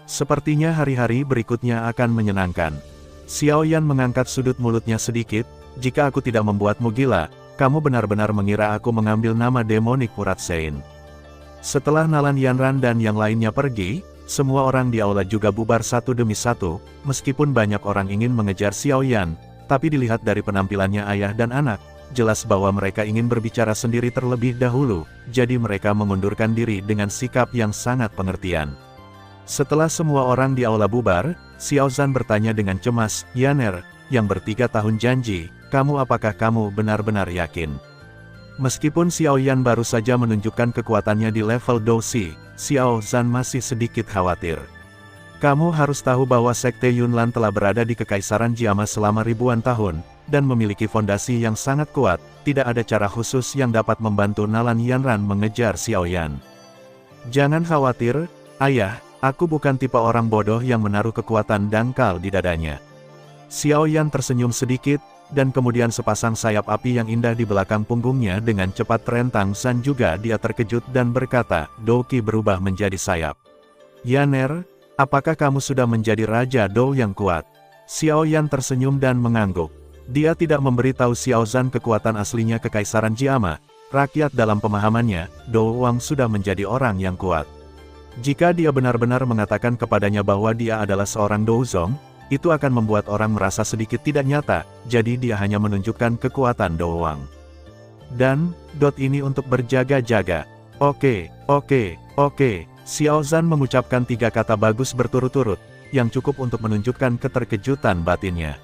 Sepertinya hari-hari berikutnya akan menyenangkan. Xiao Yan mengangkat sudut mulutnya sedikit, "Jika aku tidak membuatmu gila, kamu benar-benar mengira aku mengambil nama demonik Wuratsein." Setelah Nalan Yanran dan yang lainnya pergi, semua orang di aula juga bubar satu demi satu, meskipun banyak orang ingin mengejar Xiao Yan, tapi dilihat dari penampilannya ayah dan anak, jelas bahwa mereka ingin berbicara sendiri terlebih dahulu, jadi mereka mengundurkan diri dengan sikap yang sangat pengertian. Setelah semua orang di aula bubar, Xiao Zhan bertanya dengan cemas, "Yaner, yang ber3 tahun janji, apakah kamu benar-benar yakin?" Meskipun Xiao Yan baru saja menunjukkan kekuatannya di level Dousi, Xiao Zhan masih sedikit khawatir. Kamu harus tahu bahwa Sekte Yunlan telah berada di Kekaisaran Jiama selama ribuan tahun, dan memiliki fondasi yang sangat kuat. Tidak ada cara khusus yang dapat membantu Nalan Yanran mengejar Xiaoyan. Jangan khawatir, ayah, aku bukan tipe orang bodoh yang menaruh kekuatan dangkal di dadanya. Xiaoyan tersenyum sedikit, dan kemudian sepasang sayap api yang indah di belakang punggungnya dengan cepat terentang dan juga dia terkejut dan berkata, Douqi berubah menjadi sayap. Yaner, apakah kamu sudah menjadi Raja Dou yang kuat? Xiaoyan tersenyum dan mengangguk. Dia tidak memberitahu Xiaozan kekuatan aslinya Kekaisaran Jiama. Rakyat dalam pemahamannya, Dou Wang sudah menjadi orang yang kuat. Jika dia benar-benar mengatakan kepadanya bahwa dia adalah seorang Douzong, itu akan membuat orang merasa sedikit tidak nyata, jadi dia hanya menunjukkan kekuatan Dou Wang. Dan, ini untuk berjaga-jaga. Oke. Xiaozan mengucapkan 3 kata bagus berturut-turut, yang cukup untuk menunjukkan keterkejutan batinnya.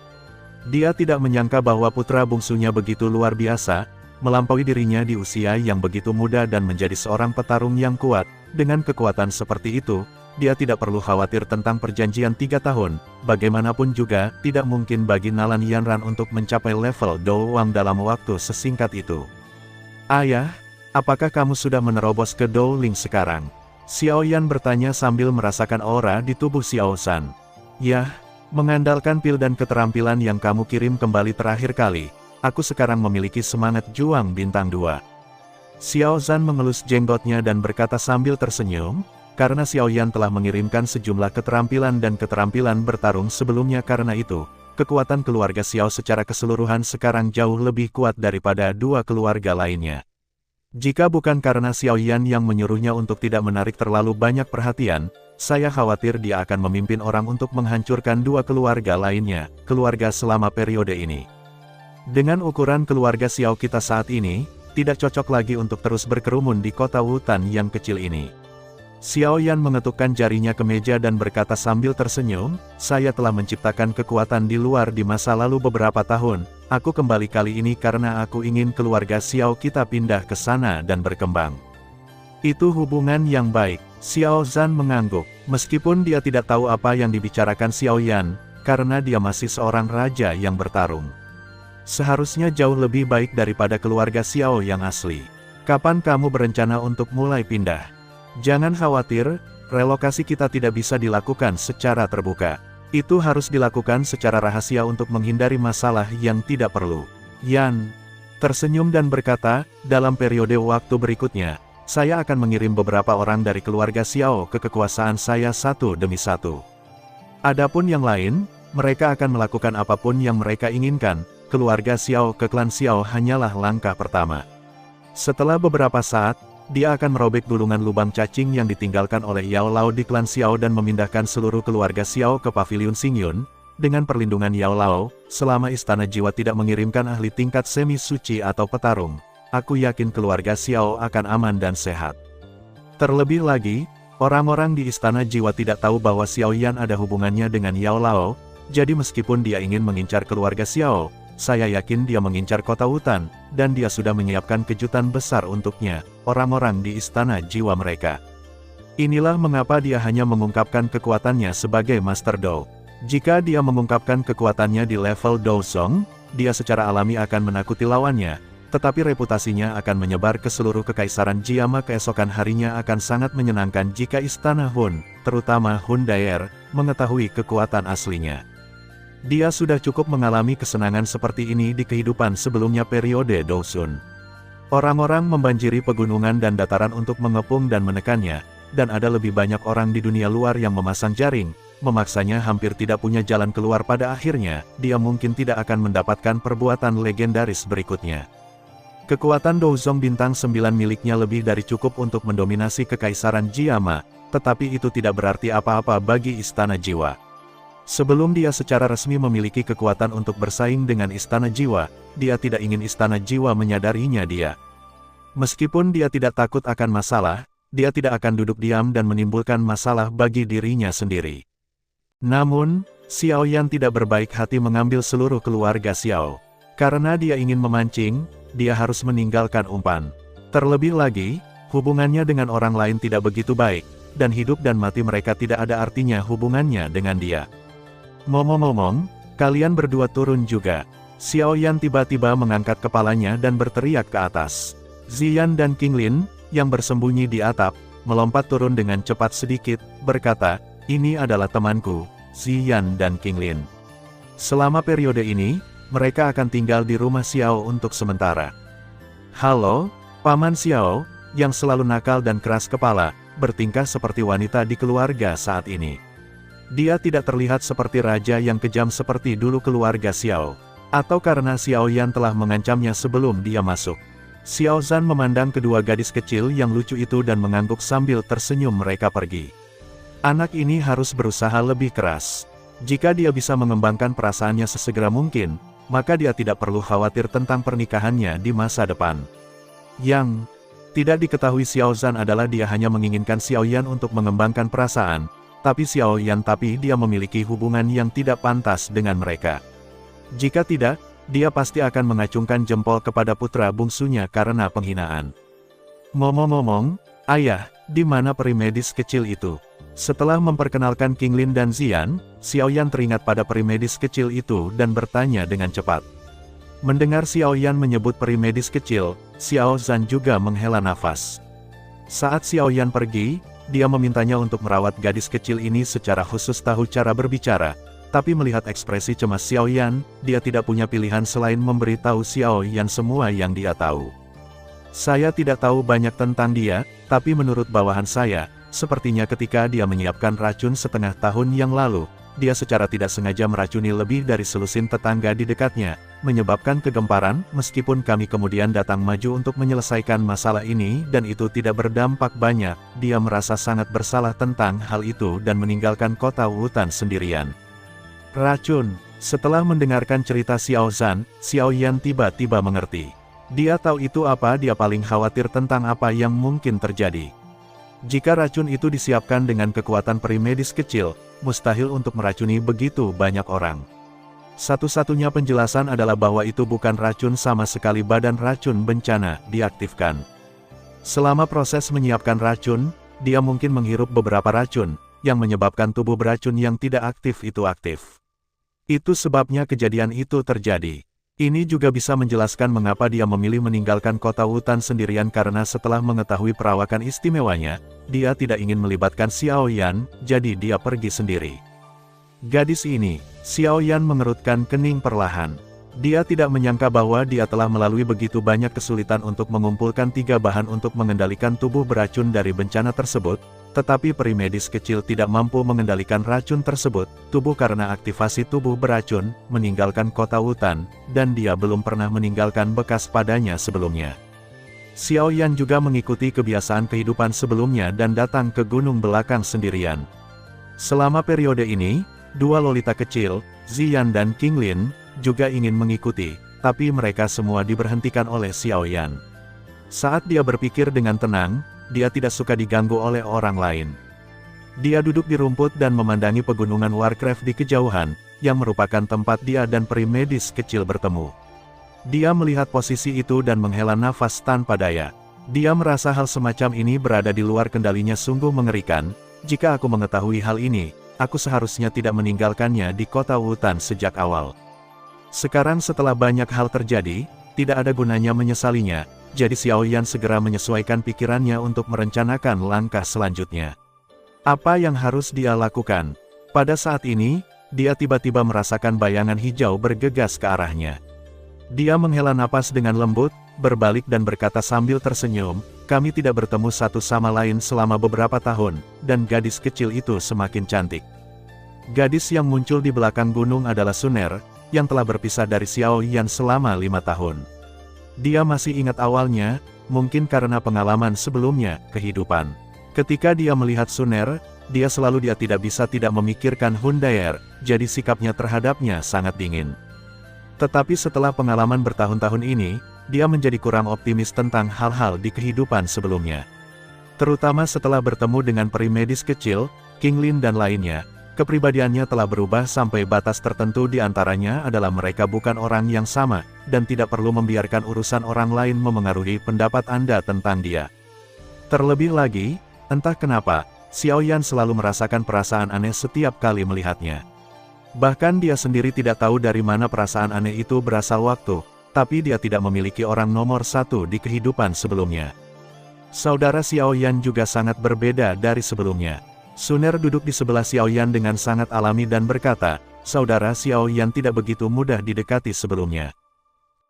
Dia tidak menyangka bahwa putra bungsunya begitu luar biasa, melampaui dirinya di usia yang begitu muda dan menjadi seorang petarung yang kuat. Dengan kekuatan seperti itu, dia tidak perlu khawatir tentang perjanjian 3 tahun, bagaimanapun juga, tidak mungkin bagi Nalan Yanran untuk mencapai level Dou Wang dalam waktu sesingkat itu. Ayah, apakah kamu sudah menerobos ke Dou Ling sekarang? Xiaoyan bertanya sambil merasakan aura di tubuh Xiaozan. Yah, mengandalkan pil dan keterampilan yang kamu kirim kembali terakhir kali, aku sekarang memiliki semangat juang bintang 2. Xiaozan mengelus jenggotnya dan berkata sambil tersenyum, karena Xiaoyan telah mengirimkan sejumlah keterampilan dan keterampilan bertarung sebelumnya karena itu, kekuatan keluarga Xiao secara keseluruhan sekarang jauh lebih kuat daripada 2 keluarga lainnya. Jika bukan karena Xiaoyan yang menyuruhnya untuk tidak menarik terlalu banyak perhatian, saya khawatir dia akan memimpin orang untuk menghancurkan 2 keluarga lainnya, keluarga selama periode ini. Dengan ukuran keluarga Xiao kita saat ini, tidak cocok lagi untuk terus berkerumun di kota Wutan yang kecil ini. Xiaoyan mengetukkan jarinya ke meja dan berkata sambil tersenyum, saya telah menciptakan kekuatan di luar di masa lalu beberapa tahun, aku kembali kali ini karena aku ingin keluarga Xiao kita pindah ke sana dan berkembang. Itu hubungan yang baik. Xiaozan mengangguk, meskipun dia tidak tahu apa yang dibicarakan Xiaoyan, karena dia masih seorang raja yang bertarung. Seharusnya jauh lebih baik daripada keluarga Xiao yang asli. Kapan kamu berencana untuk mulai pindah? Jangan khawatir, relokasi kita tidak bisa dilakukan secara terbuka. Itu harus dilakukan secara rahasia untuk menghindari masalah yang tidak perlu. Yan tersenyum dan berkata, dalam periode waktu berikutnya, saya akan mengirim beberapa orang dari keluarga Xiao ke kekuasaan saya satu demi satu. Adapun yang lain, mereka akan melakukan apapun yang mereka inginkan. Keluarga Xiao ke klan Xiao hanyalah langkah pertama. Setelah beberapa saat, dia akan merobek gulungan lubang cacing yang ditinggalkan oleh Yao Lao di klan Xiao dan memindahkan seluruh keluarga Xiao ke pavilion Xingyun. Dengan perlindungan Yao Lao, selama Istana Jiwa tidak mengirimkan ahli tingkat semi-suci atau petarung, aku yakin keluarga Xiao akan aman dan sehat. Terlebih lagi, orang-orang di Istana Jiwa tidak tahu bahwa Xiaoyan ada hubungannya dengan Yao Lao, jadi meskipun dia ingin mengincar keluarga Xiao, saya yakin dia mengincar kota Wutan, dan dia sudah menyiapkan kejutan besar untuknya, orang-orang di Istana Jiwa mereka. Inilah mengapa dia hanya mengungkapkan kekuatannya sebagai Master Dou. Jika dia mengungkapkan kekuatannya di level Douzong, dia secara alami akan menakuti lawannya, tetapi reputasinya akan menyebar ke seluruh Kekaisaran Jiama. Keesokan harinya akan sangat menyenangkan jika Istana Hun, terutama Hun Daer, mengetahui kekuatan aslinya. Dia sudah cukup mengalami kesenangan seperti ini di kehidupan sebelumnya periode Douzun. Orang-orang membanjiri pegunungan dan dataran untuk mengepung dan menekannya, dan ada lebih banyak orang di dunia luar yang memasang jaring, memaksanya hampir tidak punya jalan keluar. Pada akhirnya, dia mungkin tidak akan mendapatkan perbuatan legendaris berikutnya. Kekuatan Douzong bintang 9 miliknya lebih dari cukup untuk mendominasi Kekaisaran Jiama, tetapi itu tidak berarti apa-apa bagi Istana Jiwa. Sebelum dia secara resmi memiliki kekuatan untuk bersaing dengan Istana Jiwa, dia tidak ingin Istana Jiwa menyadarinya dia. Meskipun dia tidak takut akan masalah, dia tidak akan duduk diam dan menimbulkan masalah bagi dirinya sendiri. Namun, Xiaoyan tidak berbaik hati mengambil seluruh keluarga Xiao. Karena dia ingin memancing, dia harus meninggalkan umpan. Terlebih lagi, hubungannya dengan orang lain tidak begitu baik. dan hidup dan mati mereka tidak ada artinya hubungannya dengan dia. Ngomong-ngomong, kalian berdua turun juga. Xiao Yan tiba-tiba mengangkat kepalanya dan berteriak ke atas. Ziyan dan King Lin, yang bersembunyi di atap, melompat turun dengan cepat sedikit, berkata, ini adalah temanku, Ziyan dan King Lin. Selama periode ini, mereka akan tinggal di rumah Xiao untuk sementara. Halo, Paman Xiao, yang selalu nakal dan keras kepala, bertingkah seperti wanita di keluarga saat ini. Dia tidak terlihat seperti raja yang kejam seperti dulu keluarga Xiao. Atau karena Xiao Yan telah mengancamnya sebelum dia masuk. Xiao Zhan memandang kedua gadis kecil yang lucu itu dan mengangguk sambil tersenyum mereka pergi. Anak ini harus berusaha lebih keras. Jika dia bisa mengembangkan perasaannya sesegera mungkin, maka dia tidak perlu khawatir tentang pernikahannya di masa depan. Yang tidak diketahui Xiao Zhan adalah dia hanya menginginkan Xiao Yan untuk mengembangkan perasaan, tapi dia memiliki hubungan yang tidak pantas dengan mereka. Jika tidak, dia pasti akan mengacungkan jempol kepada putra bungsunya karena penghinaan. Ngomong-ngomong, ayah, di mana peri medis kecil itu? Setelah memperkenalkan King Lin dan Ziyan, Xiao Yan teringat pada peri medis kecil itu dan bertanya dengan cepat. Mendengar Xiao Yan menyebut peri medis kecil, Xiao Zhan juga menghela nafas. Saat Xiao Yan pergi, dia memintanya untuk merawat gadis kecil ini secara khusus tahu cara berbicara, tapi melihat ekspresi cemas Xiao Yan, dia tidak punya pilihan selain memberitahu Xiao Yan semua yang dia tahu. Saya tidak tahu banyak tentang dia, tapi menurut bawahan saya, sepertinya ketika dia menyiapkan racun setengah tahun yang lalu, dia secara tidak sengaja meracuni lebih dari selusin tetangga di dekatnya, menyebabkan kegemparan, meskipun kami kemudian datang maju untuk menyelesaikan masalah ini dan itu tidak berdampak banyak, dia merasa sangat bersalah tentang hal itu dan meninggalkan kota Wutan sendirian. Racun. Setelah mendengarkan cerita Xiao Zhan, Xiao Yan tiba-tiba mengerti. Dia tahu itu apa, dia paling khawatir tentang apa yang mungkin terjadi. Jika racun itu disiapkan dengan kekuatan peri medis kecil, mustahil untuk meracuni begitu banyak orang. Satu-satunya penjelasan adalah bahwa itu bukan racun sama sekali, badan racun bencana diaktifkan. Selama proses menyiapkan racun, dia mungkin menghirup beberapa racun, yang menyebabkan tubuh beracun yang tidak aktif itu aktif. Itu sebabnya kejadian itu terjadi. Ini juga bisa menjelaskan mengapa dia memilih meninggalkan kota Wutan sendirian karena setelah mengetahui perawakan istimewanya, dia tidak ingin melibatkan Xiao Yan, jadi dia pergi sendiri. Gadis ini, Xiao Yan mengerutkan kening perlahan. Dia tidak menyangka bahwa dia telah melalui begitu banyak kesulitan untuk mengumpulkan 3 bahan untuk mengendalikan tubuh beracun dari bencana tersebut, tetapi peri medis kecil tidak mampu mengendalikan racun tersebut, tubuh karena aktivasi tubuh beracun, meninggalkan kota Wutan, dan dia belum pernah meninggalkan bekas padanya sebelumnya. Xiao Yan juga mengikuti kebiasaan kehidupan sebelumnya dan datang ke gunung belakang sendirian. Selama periode ini, 2 lolita kecil, Ziyan dan King Lin, juga ingin mengikuti, tapi mereka semua diberhentikan oleh Xiao Yan. Saat dia berpikir dengan tenang, dia tidak suka diganggu oleh orang lain. Dia duduk di rumput dan memandangi pegunungan Warcraft di kejauhan, yang merupakan tempat dia dan peri medis kecil bertemu. Dia melihat posisi itu dan menghela nafas tanpa daya. Dia merasa hal semacam ini berada di luar kendalinya sungguh mengerikan. Jika aku mengetahui hal ini, aku seharusnya tidak meninggalkannya di kota Wutan sejak awal. Sekarang setelah banyak hal terjadi, tidak ada gunanya menyesalinya. Jadi Xiao Yan segera menyesuaikan pikirannya untuk merencanakan langkah selanjutnya. Apa yang harus dia lakukan? Pada saat ini, dia tiba-tiba merasakan bayangan hijau bergegas ke arahnya. Dia menghela napas dengan lembut, berbalik dan berkata sambil tersenyum, kami tidak bertemu satu sama lain selama beberapa tahun, dan gadis kecil itu semakin cantik. Gadis yang muncul di belakang gunung adalah Suner, yang telah berpisah dari Xiao Yan selama 5 tahun. Dia masih ingat awalnya, mungkin karena pengalaman sebelumnya, kehidupan. Ketika dia melihat Suner, dia tidak bisa tidak memikirkan Hundaer, jadi sikapnya terhadapnya sangat dingin. Tetapi setelah pengalaman bertahun-tahun ini, dia menjadi kurang optimis tentang hal-hal di kehidupan sebelumnya. Terutama setelah bertemu dengan peri medis kecil, King Lin dan lainnya. Kepribadiannya telah berubah sampai batas tertentu, di antaranya adalah mereka bukan orang yang sama, dan tidak perlu membiarkan urusan orang lain memengaruhi pendapat Anda tentang dia. Terlebih lagi, entah kenapa, Xiaoyan selalu merasakan perasaan aneh setiap kali melihatnya. Bahkan dia sendiri tidak tahu dari mana perasaan aneh itu berasal waktu, tapi dia tidak memiliki orang nomor satu di kehidupan sebelumnya. Saudara Xiaoyan juga sangat berbeda dari sebelumnya. Suner duduk di sebelah Xiaoyan dengan sangat alami dan berkata, saudara Xiaoyan tidak begitu mudah didekati sebelumnya.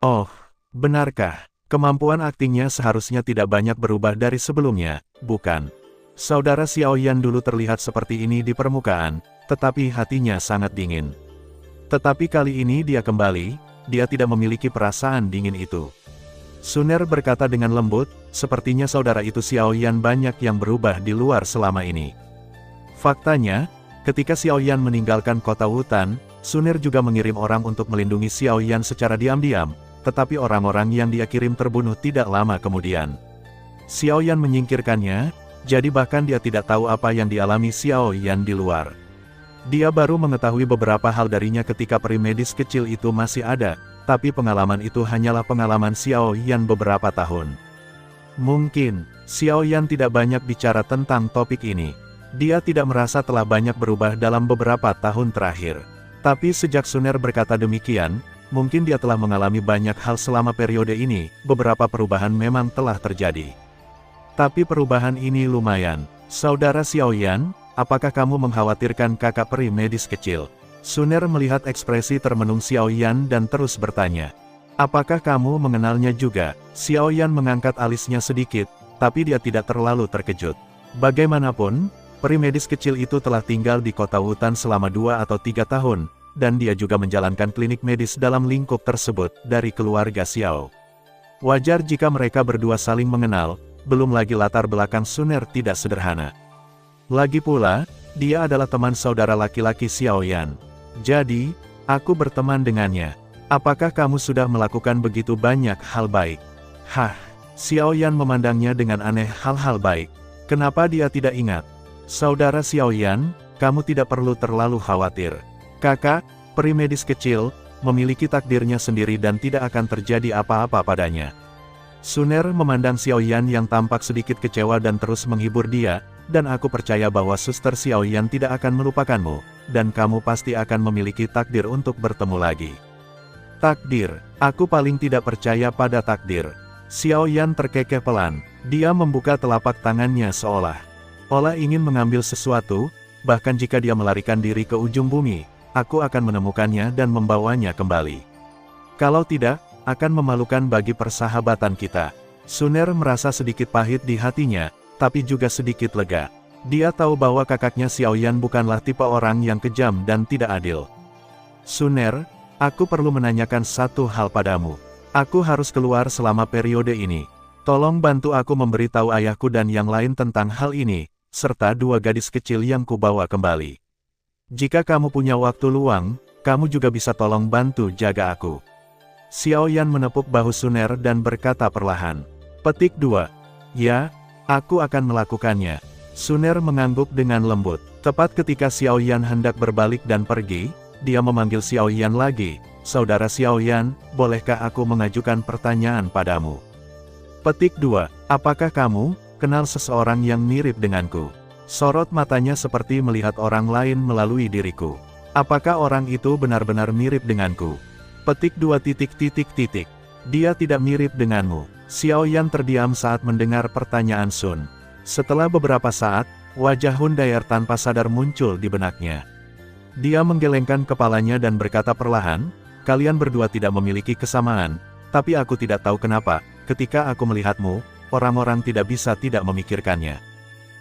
Oh, benarkah? Kemampuan aktingnya seharusnya tidak banyak berubah dari sebelumnya, bukan? Saudara Xiaoyan dulu terlihat seperti ini di permukaan, tetapi hatinya sangat dingin. Tetapi kali ini dia kembali, dia tidak memiliki perasaan dingin itu. Suner berkata dengan lembut, sepertinya saudara itu Xiaoyan banyak yang berubah di luar selama ini. Faktanya, ketika Xiaoyan meninggalkan kota Wutan, Suner juga mengirim orang untuk melindungi Xiaoyan secara diam-diam, tetapi orang-orang yang dia kirim terbunuh tidak lama kemudian. Xiaoyan menyingkirkannya, jadi bahkan dia tidak tahu apa yang dialami Xiaoyan di luar. Dia baru mengetahui beberapa hal darinya ketika peri medis kecil itu masih ada, tapi pengalaman itu hanyalah pengalaman Xiaoyan beberapa tahun. Mungkin, Xiaoyan tidak banyak bicara tentang topik ini. Dia tidak merasa telah banyak berubah dalam beberapa tahun terakhir. Tapi sejak Suner berkata demikian, mungkin dia telah mengalami banyak hal selama periode ini, beberapa perubahan memang telah terjadi. Tapi perubahan ini lumayan. Saudara Xiaoyan, apakah kamu mengkhawatirkan kakak peri medis kecil? Suner melihat ekspresi termenung Xiaoyan dan terus bertanya. Apakah kamu mengenalnya juga? Xiaoyan mengangkat alisnya sedikit, tapi dia tidak terlalu terkejut. Bagaimanapun, peri medis kecil itu telah tinggal di kota Wutan selama 2 atau 3 tahun, dan dia juga menjalankan klinik medis dalam lingkup tersebut dari keluarga Xiao. Wajar jika mereka berdua saling mengenal, belum lagi latar belakang Suner tidak sederhana. Lagi pula, dia adalah teman saudara laki-laki Xiaoyan. Jadi, aku berteman dengannya. Apakah kamu sudah melakukan begitu banyak hal baik? Hah, Xiaoyan memandangnya dengan aneh hal-hal baik. Kenapa dia tidak ingat? Saudara Xiaoyan, kamu tidak perlu terlalu khawatir. Kakak, peri medis kecil, memiliki takdirnya sendiri dan tidak akan terjadi apa-apa padanya. Suner memandang Xiaoyan yang tampak sedikit kecewa dan terus menghibur dia, dan aku percaya bahwa suster Xiaoyan tidak akan melupakanmu, dan kamu pasti akan memiliki takdir untuk bertemu lagi. Takdir, aku paling tidak percaya pada takdir. Xiaoyan terkekeh pelan, dia membuka telapak tangannya seolah-olah ingin mengambil sesuatu, bahkan jika dia melarikan diri ke ujung bumi, aku akan menemukannya dan membawanya kembali. Kalau tidak, akan memalukan bagi persahabatan kita. Suner merasa sedikit pahit di hatinya, tapi juga sedikit lega. Dia tahu bahwa kakaknya Xiaoyan bukanlah tipe orang yang kejam dan tidak adil. Suner, aku perlu menanyakan satu hal padamu. Aku harus keluar selama periode ini. Tolong bantu aku memberitahu ayahku dan yang lain tentang hal ini, serta 2 gadis kecil yang kubawa kembali. Jika kamu punya waktu luang, kamu juga bisa tolong bantu jaga aku. Xiaoyan menepuk bahu Suner dan berkata perlahan. Petik 2. Ya, aku akan melakukannya. Suner mengangguk dengan lembut. Tepat ketika Xiaoyan hendak berbalik dan pergi, dia memanggil Xiaoyan lagi. Saudara Xiaoyan, bolehkah aku mengajukan pertanyaan padamu? Petik 2. Apakah kamu kenal seseorang yang mirip denganku? Sorot matanya seperti melihat orang lain melalui diriku. Apakah orang itu benar-benar mirip denganku? Petik 2. Dia tidak mirip denganmu. Xiaoyan terdiam saat mendengar pertanyaan Sun. Setelah beberapa saat, wajah Hundaer tanpa sadar muncul di benaknya. Dia menggelengkan kepalanya dan berkata perlahan, kalian berdua tidak memiliki kesamaan, tapi aku tidak tahu kenapa, ketika aku melihatmu, orang-orang tidak bisa tidak memikirkannya.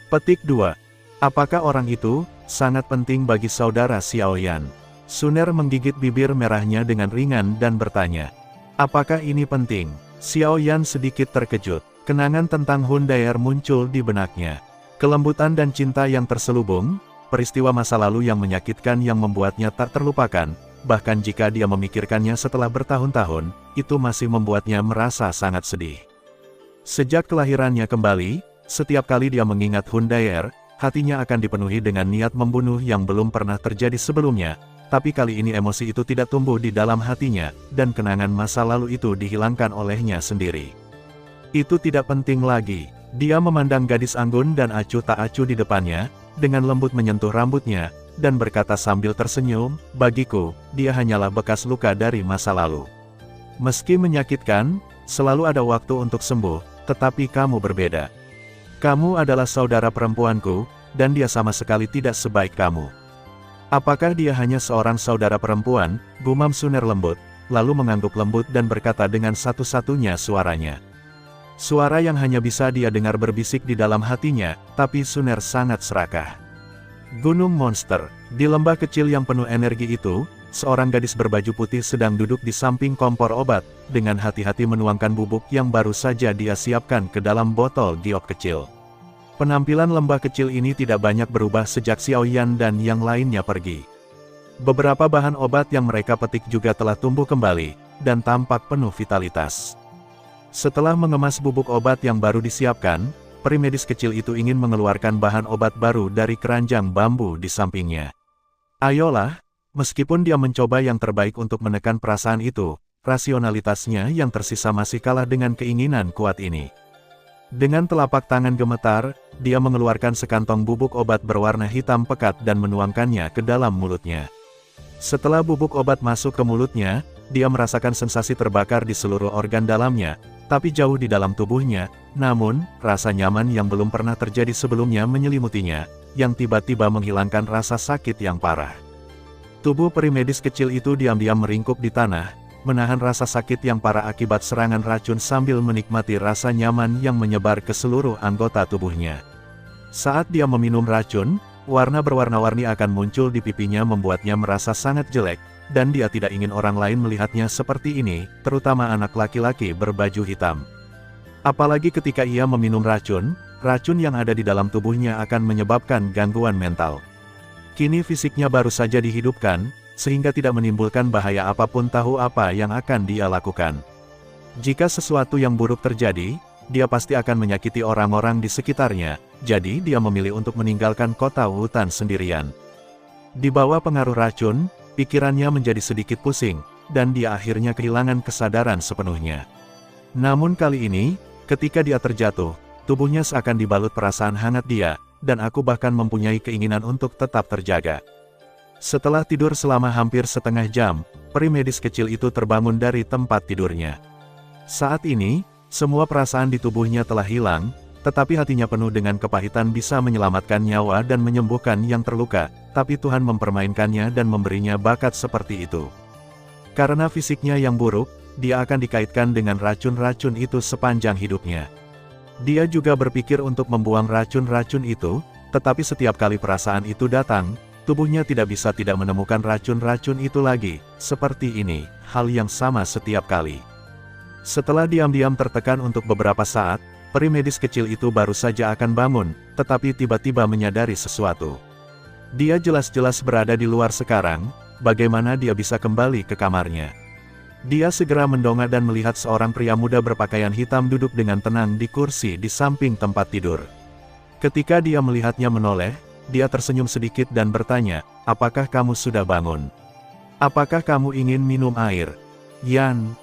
Petik 2. Apakah orang itu sangat penting bagi saudara Xiaoyan? Suner menggigit bibir merahnya dengan ringan dan bertanya. Apakah ini penting? Xiaoyan sedikit terkejut. Kenangan tentang Hundaer muncul di benaknya. Kelembutan dan cinta yang terselubung, peristiwa masa lalu yang menyakitkan yang membuatnya tak terlupakan, bahkan jika dia memikirkannya setelah bertahun-tahun, itu masih membuatnya merasa sangat sedih. Sejak kelahirannya kembali, setiap kali dia mengingat Hundaer, hatinya akan dipenuhi dengan niat membunuh yang belum pernah terjadi sebelumnya, tapi kali ini emosi itu tidak tumbuh di dalam hatinya, dan kenangan masa lalu itu dihilangkan olehnya sendiri. Itu tidak penting lagi. Dia memandang gadis anggun dan acuh tak acuh di depannya, dengan lembut menyentuh rambutnya, dan berkata sambil tersenyum, bagiku, dia hanyalah bekas luka dari masa lalu. Meski menyakitkan, selalu ada waktu untuk sembuh, tetapi kamu berbeda. Kamu adalah saudara perempuanku, dan dia sama sekali tidak sebaik kamu. Apakah dia hanya seorang saudara perempuan, gumam Suner lembut, lalu mengangguk lembut dan berkata dengan satu-satunya suaranya. Suara yang hanya bisa dia dengar berbisik di dalam hatinya, tapi Suner sangat serakah. Gunung Monster, di lembah kecil yang penuh energi itu, seorang gadis berbaju putih sedang duduk di samping kompor obat, dengan hati-hati menuangkan bubuk yang baru saja dia siapkan ke dalam botol giok kecil. Penampilan lembah kecil ini tidak banyak berubah sejak Xiaoyan dan yang lainnya pergi. Beberapa bahan obat yang mereka petik juga telah tumbuh kembali, dan tampak penuh vitalitas. Setelah mengemas bubuk obat yang baru disiapkan, peri medis kecil itu ingin mengeluarkan bahan obat baru dari keranjang bambu di sampingnya. Ayolah, meskipun dia mencoba yang terbaik untuk menekan perasaan itu, rasionalitasnya yang tersisa masih kalah dengan keinginan kuat ini. Dengan telapak tangan gemetar, dia mengeluarkan sekantong bubuk obat berwarna hitam pekat dan menuangkannya ke dalam mulutnya. Setelah bubuk obat masuk ke mulutnya, dia merasakan sensasi terbakar di seluruh organ dalamnya, tapi jauh di dalam tubuhnya, namun, rasa nyaman yang belum pernah terjadi sebelumnya menyelimutinya, yang tiba-tiba menghilangkan rasa sakit yang parah. Tubuh peri medis kecil itu diam-diam meringkuk di tanah, menahan rasa sakit yang parah akibat serangan racun sambil menikmati rasa nyaman yang menyebar ke seluruh anggota tubuhnya. Saat dia meminum racun, warna berwarna-warni akan muncul di pipinya membuatnya merasa sangat jelek, dan dia tidak ingin orang lain melihatnya seperti ini, terutama anak laki-laki berbaju hitam. Apalagi ketika ia meminum racun, racun yang ada di dalam tubuhnya akan menyebabkan gangguan mental. Kini fisiknya baru saja dihidupkan, sehingga tidak menimbulkan bahaya apapun tahu apa yang akan dia lakukan. Jika sesuatu yang buruk terjadi, dia pasti akan menyakiti orang-orang di sekitarnya, jadi dia memilih untuk meninggalkan kota hutan sendirian. Di bawah pengaruh racun, pikirannya menjadi sedikit pusing, dan dia akhirnya kehilangan kesadaran sepenuhnya. Namun kali ini, ketika dia terjatuh, tubuhnya seakan dibalut perasaan hangat dia, dan aku bahkan mempunyai keinginan untuk tetap terjaga. Setelah tidur selama hampir setengah jam, peri medis kecil itu terbangun dari tempat tidurnya. Saat ini, semua perasaan di tubuhnya telah hilang, tetapi hatinya penuh dengan kepahitan bisa menyelamatkan nyawa dan menyembuhkan yang terluka, tapi Tuhan mempermainkannya dan memberinya bakat seperti itu. Karena fisiknya yang buruk, dia akan dikaitkan dengan racun-racun itu sepanjang hidupnya. Dia juga berpikir untuk membuang racun-racun itu, tetapi setiap kali perasaan itu datang, tubuhnya tidak bisa tidak menemukan racun-racun itu lagi, seperti ini, hal yang sama setiap kali. Setelah diam-diam tertekan untuk beberapa saat, peri medis kecil itu baru saja akan bangun, tetapi tiba-tiba menyadari sesuatu. Dia jelas-jelas berada di luar sekarang, bagaimana dia bisa kembali ke kamarnya. Dia segera mendongak dan melihat seorang pria muda berpakaian hitam duduk dengan tenang di kursi di samping tempat tidur. Ketika dia melihatnya menoleh, dia tersenyum sedikit dan bertanya, "Apakah kamu sudah bangun? Apakah kamu ingin minum air?" "Yan,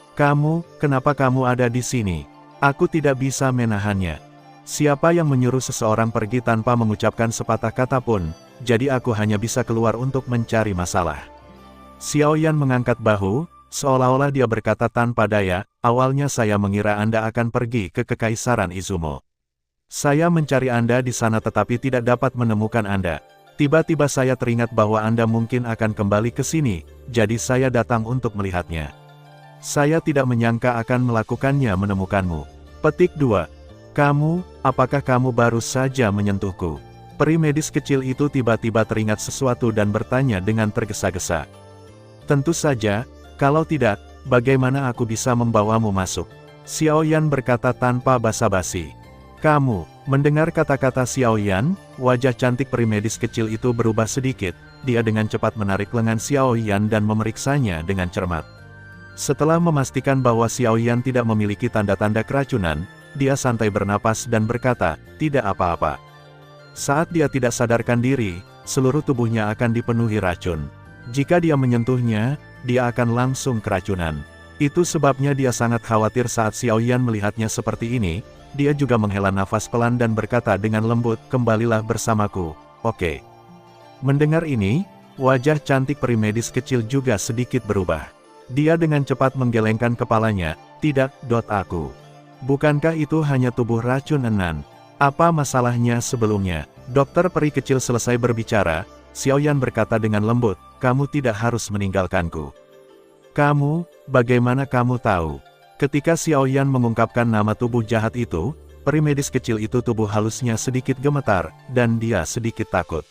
kenapa kamu ada di sini? Aku tidak bisa menahannya. Siapa yang menyuruh seseorang pergi tanpa mengucapkan sepatah kata pun, jadi aku hanya bisa keluar untuk mencari masalah." Xiaoyan mengangkat bahu, seolah-olah dia berkata tanpa daya, "Awalnya saya mengira Anda akan pergi ke Kekaisaran Izumo. Saya mencari Anda di sana tetapi tidak dapat menemukan Anda. Tiba-tiba saya teringat bahwa Anda mungkin akan kembali ke sini, jadi saya datang untuk melihatnya. Saya tidak menyangka akan melakukannya menemukanmu." Petik 2. Apakah kamu baru saja menyentuhku? Peri medis kecil itu tiba-tiba teringat sesuatu dan bertanya dengan tergesa-gesa. "Tentu saja, kalau tidak, bagaimana aku bisa membawamu masuk?" Xiaoyan berkata tanpa basa-basi. Mendengar kata-kata Xiaoyan, wajah cantik peri medis kecil itu berubah sedikit, dia dengan cepat menarik lengan Xiaoyan dan memeriksanya dengan cermat. Setelah memastikan bahwa Xiaoyan tidak memiliki tanda-tanda keracunan, dia santai bernapas dan berkata, "Tidak apa-apa." Saat dia tidak sadarkan diri, seluruh tubuhnya akan dipenuhi racun. Jika dia menyentuhnya, dia akan langsung keracunan. Itu sebabnya dia sangat khawatir saat Xiaoyan melihatnya seperti ini, dia juga menghela nafas pelan dan berkata dengan lembut, kembalilah bersamaku, oke. Mendengar ini, wajah cantik peri medis kecil juga sedikit berubah. Dia dengan cepat menggelengkan kepalanya, tidak, aku. Bukankah itu hanya tubuh racun Enan? Apa masalahnya sebelumnya? Dokter peri kecil selesai berbicara, Xiaoyan berkata dengan lembut, kamu tidak harus meninggalkanku. Kamu, bagaimana kamu tahu? Ketika Xiaoyan mengungkapkan nama tubuh jahat itu, peri medis kecil itu tubuh halusnya sedikit gemetar, dan dia sedikit takut.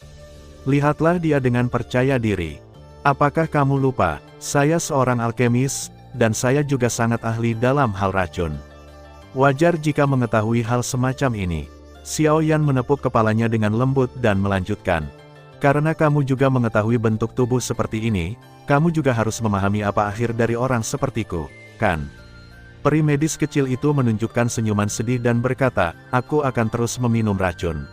Lihatlah dia dengan percaya diri. Apakah kamu lupa, saya seorang alkemis, dan saya juga sangat ahli dalam hal racun. Wajar jika mengetahui hal semacam ini. Xiaoyan menepuk kepalanya dengan lembut dan melanjutkan. Karena kamu juga mengetahui bentuk tubuh seperti ini, kamu juga harus memahami apa akhir dari orang sepertiku, kan? Peri medis kecil itu menunjukkan senyuman sedih dan berkata, aku akan terus meminum racun.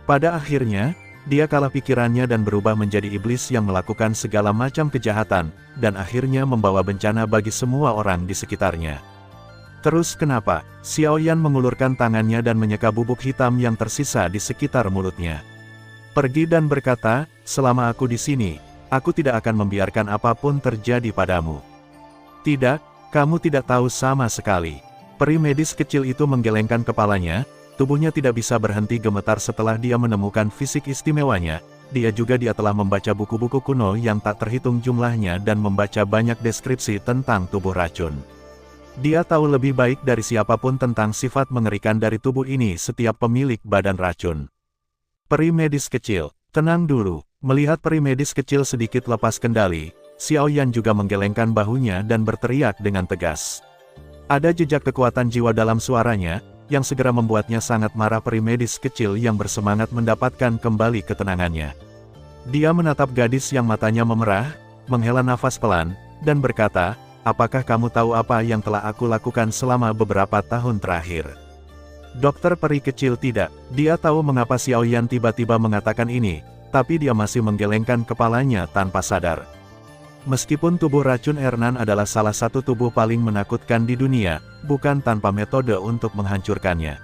Pada akhirnya, dia kalah pikirannya dan berubah menjadi iblis yang melakukan segala macam kejahatan, dan akhirnya membawa bencana bagi semua orang di sekitarnya. Terus kenapa? Xiaoyan mengulurkan tangannya dan menyeka bubuk hitam yang tersisa di sekitar mulutnya. Pergi dan berkata, selama aku di sini, aku tidak akan membiarkan apapun terjadi padamu. Tidak. Kamu tidak tahu sama sekali. Peri medis kecil itu menggelengkan kepalanya, tubuhnya tidak bisa berhenti gemetar setelah dia menemukan fisik istimewanya. Dia telah membaca buku-buku kuno yang tak terhitung jumlahnya dan membaca banyak deskripsi tentang tubuh racun. Dia tahu lebih baik dari siapapun tentang sifat mengerikan dari tubuh ini setiap pemilik badan racun. Peri medis kecil, tenang dulu. Melihat peri medis kecil sedikit lepas kendali, Xiaoyan juga menggelengkan bahunya dan berteriak dengan tegas. Ada jejak kekuatan jiwa dalam suaranya, yang segera membuatnya sangat marah peri medis kecil yang bersemangat mendapatkan kembali ketenangannya. Dia menatap gadis yang matanya memerah, menghela nafas pelan, dan berkata, apakah kamu tahu apa yang telah aku lakukan selama beberapa tahun terakhir? Dokter peri kecil tidak, dia tahu mengapa Xiaoyan tiba-tiba mengatakan ini, tapi dia masih menggelengkan kepalanya tanpa sadar. Meskipun tubuh racun Ernan adalah salah satu tubuh paling menakutkan di dunia, bukan tanpa metode untuk menghancurkannya.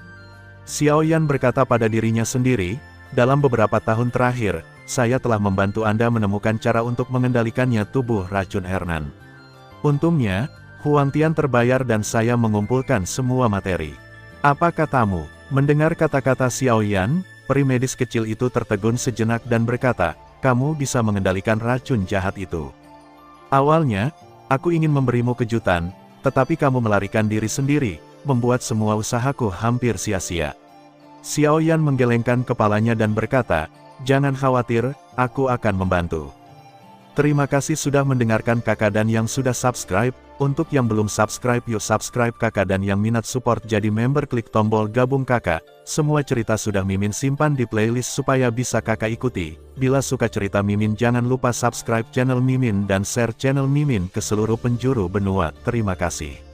Xiaoyan berkata pada dirinya sendiri, dalam beberapa tahun terakhir, saya telah membantu Anda menemukan cara untuk mengendalikannya tubuh racun Ernan. Untungnya, Huang Tian terbayar dan saya mengumpulkan semua materi. Apa katamu? Mendengar kata-kata Xiaoyan, peri medis kecil itu tertegun sejenak dan berkata, kamu bisa mengendalikan racun jahat itu. Awalnya, aku ingin memberimu kejutan, tetapi kamu melarikan diri sendiri, membuat semua usahaku hampir sia-sia. Xiaoyan menggelengkan kepalanya dan berkata, jangan khawatir, aku akan membantu. Terima kasih sudah mendengarkan kakak dan yang sudah subscribe. Untuk yang belum subscribe yuk subscribe kakak dan yang minat support jadi member klik tombol gabung kakak. Semua cerita sudah Mimin simpan di playlist supaya bisa kakak ikuti. Bila suka cerita Mimin jangan lupa subscribe channel Mimin dan share channel Mimin ke seluruh penjuru benua. Terima kasih.